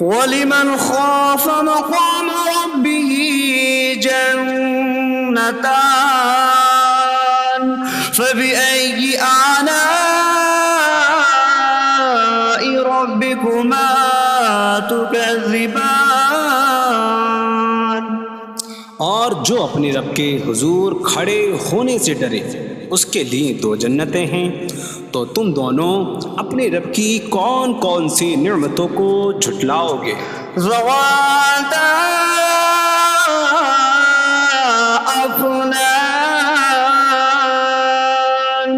وَلِمَنْ خَافَ مَقَامَ رَبِّهِ جَنَّتَانِ فَبِأَيِّ آلَاءِ رَبِّكُمَا تُكَذِّبَانِ. اور جو اپنے رب کے حضور کھڑے ہونے سے ڈرے اس کے لیے 2 جنتیں ہیں. تو تم دونوں اپنے رب کی کون کون سی نعمتوں کو جھٹلاؤ گے؟ ذواتا أفنان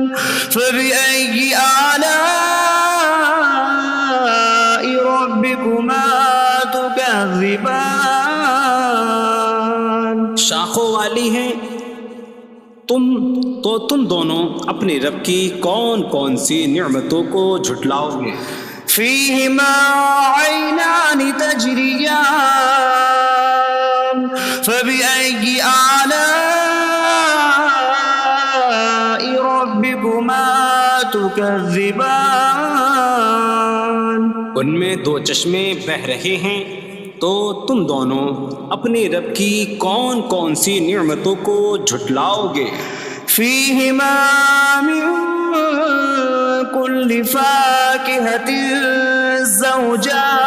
فبأي آلاء ربكما تكذبان. شاخوں والی ہیں. تم دونوں اپنے رب کی کون کون سی نعمتوں کو جھٹلاؤ گے؟ فيهما عينان تجريان فبأي آلاء ربكما تكذبان. ان میں 2 چشمے بہہ رہے ہیں. تو تم دونوں اپنے رب کی کون کون سی نعمتوں کو جھٹلاؤ گے؟ فيهما من كل فاكهة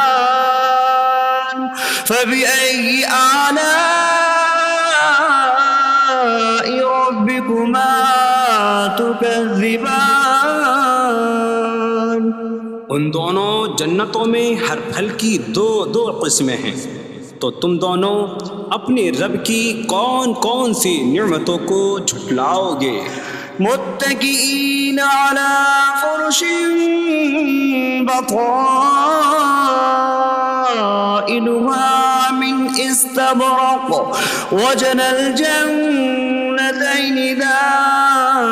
زوجان فبأي آلاء ربكما تكذبان. ان دونوں جنتوں میں ہر پھل کی 2 قسمیں ہیں. تو تم دونوں اپنے رب کی کون کون سی نعمتوں کو جھٹلاؤ گے؟ متكئين على فرش بطائنها من استبرق وجنى الجنتين دان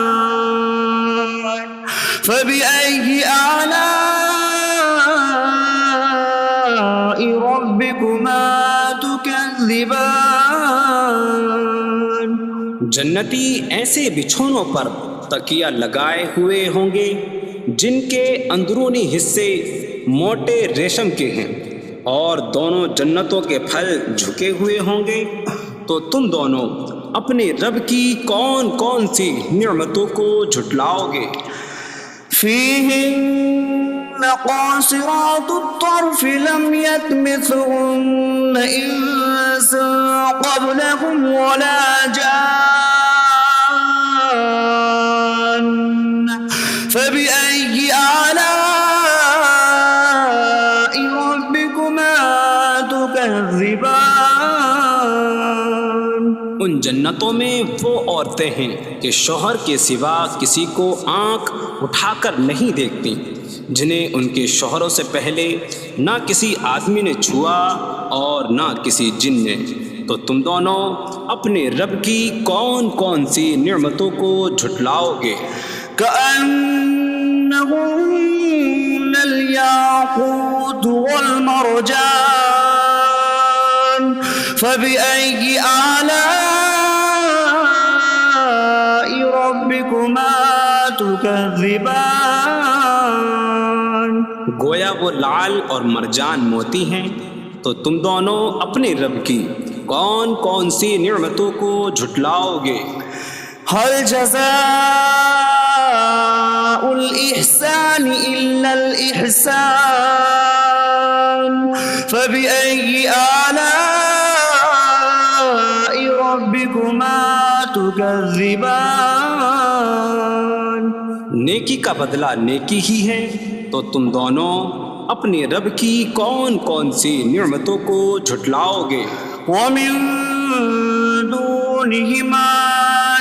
فبأي آلاء ربكما تكذبان. جنتی ایسے بچھونوں پر تکیہ لگائے ہوئے ہوں گے جن کے اندرونی حصے موٹے ریشم کے ہیں اور دونوں جنتوں کے پھل جھکے ہوئے ہوں گے. تو تم دونوں اپنے رب کی کون کون سی نعمتوں کو جھٹلاؤ گے؟ فيهن قاصرات الطرف لم يطمثهن إنس قبلهم ولا جان فبأي آلاء ربكما تكذبان. ان جنتوں جنتوں میں وہ عورتیں ہیں کہ شوہر کے سوا کسی کو آنکھ اٹھا کر نہیں دیکھتی، جنہیں ان کے شوہروں سے پہلے نہ کسی آدمی نے چھوا اور نہ کسی جن نے۔ تو تم دونوں اپنے رب کی کون کون سی نعمتوں کو جھٹلاؤ گے؟ كأنهن الياقوت والمرجان فبأي آلاء ربكما تكذبان۔ گویا وہ لعل اور مرجان موتی ہیں۔ تو تم دونوں اپنے رب کی کون کون سی نعمتوں کو جھٹلاؤ گے؟ هل جزاء الإحسان إلا الإحسان فبأي آلاء ربكما تكذبان۔ نیکی کا بدلہ نیکی ہی ہے، تو تم دونوں اپنے رب کی کون کون سی نعمتوں کو جھٹلاؤ گے؟ ومن دونهما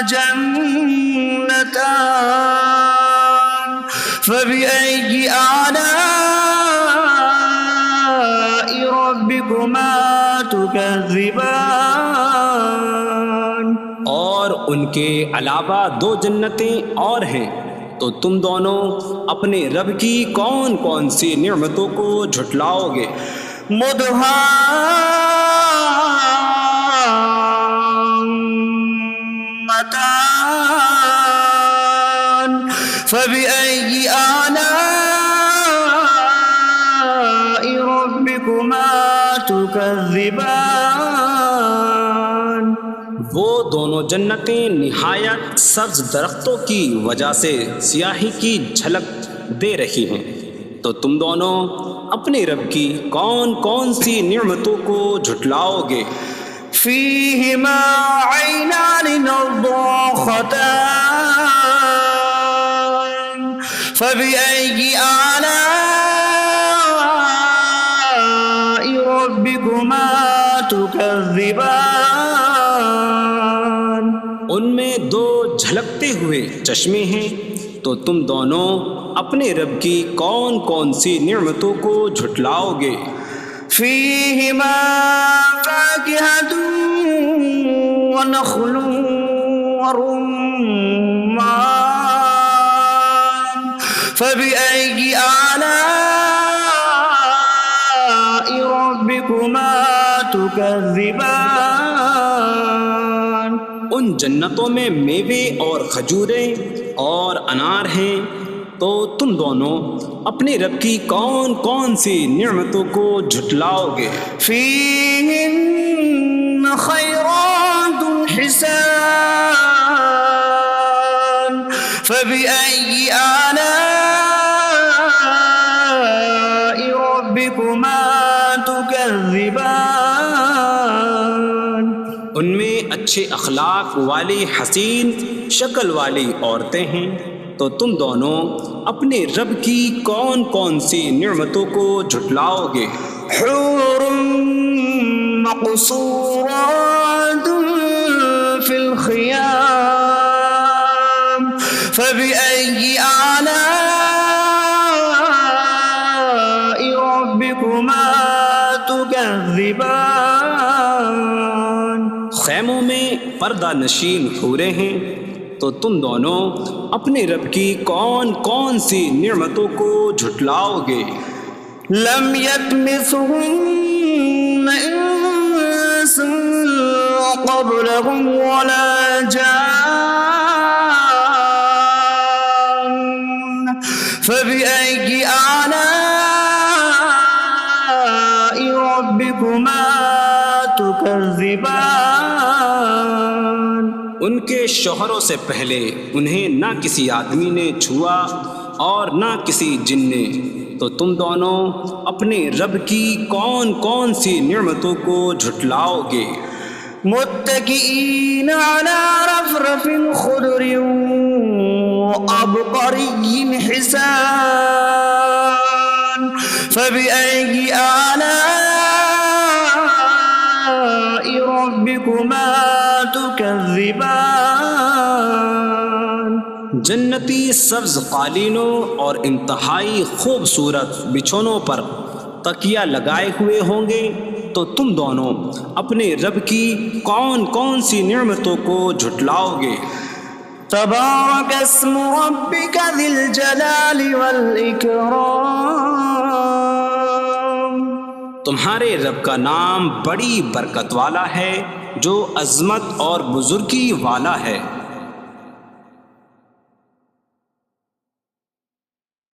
جنتان فبأي آلاء ربكما تكذبان۔ اور ان کے علاوہ دو جنتیں اور ہیں، تو تم دونوں اپنے رب کی کون کون سی نعمتوں کو جھٹلاؤ گے؟ مدهامتان فبأي آلاء ربكما تكذبان۔ وہ دونوں جنتیں نہایت سبز درختوں کی وجہ سے سیاہی کی جھلک دے رہی ہیں، تو تم دونوں اپنے رب کی کون کون سی نعمتوں کو جھٹلاؤ گے؟ فيهما عينان نضاختان فبأي آلاء ربكما تكذبان۔ ان میں دو جھلکتے ہوئے چشمے ہیں، تو تم دونوں اپنے رب کی کون کون سی نعمتوں کو جھٹلاؤ گے؟ فيهما فاكهة ونخل ورمان فبأي آلاء ربكما تكذبان۔ ان جنتوں میں میوے اور کھجوریں اور انار ہیں، تو تم دونوں اپنے رب کی کون کون سی نعمتوں کو جھٹلاؤ گے؟ فيهن خيرات حسان فبأي آلاء ربكما تكذبان۔ ان میں اچھے اخلاق والی حسین شکل والی عورتیں ہیں، تو تم دونوں اپنے رب کی کون کون سی نعمتوں کو جھٹلاؤ گے؟ حور مقصورات في الخيام فبأي آلاء ربكما تكذبان۔ خیموں میں پردہ نشین حوریں ہیں، تو تم دونوں اپنے رب کی کون کون سی نعمتوں کو جھٹلاؤ گے؟ لم يطمثهن انس قبلهم ولا جان فبأي آلاء ربكما تكذبان۔ ان کے شوہروں سے پہلے انہیں نہ کسی آدمی نے چھوا اور نہ کسی جن نے، تو تم دونوں اپنے رب کی کون کون سی نعمتوں کو جھٹلاؤ گے؟ متكئين على رفرف خضر وعبقري حسان فبأي آلاء ربكما تكذبان۔ سبز قالینوں اور انتہائی خوبصورت بچھونوں پر تکیہ لگائے ہوئے ہوں گے، تو تم دونوں اپنے رب کی کون کون سی نعمتوں کو جھٹلاؤ گے؟ تبارک اسم ربک ذی الجلال والاکرام، تمہارے رب کا نام بڑی برکت والا ہے، جو عظمت اور بزرگی والا ہے۔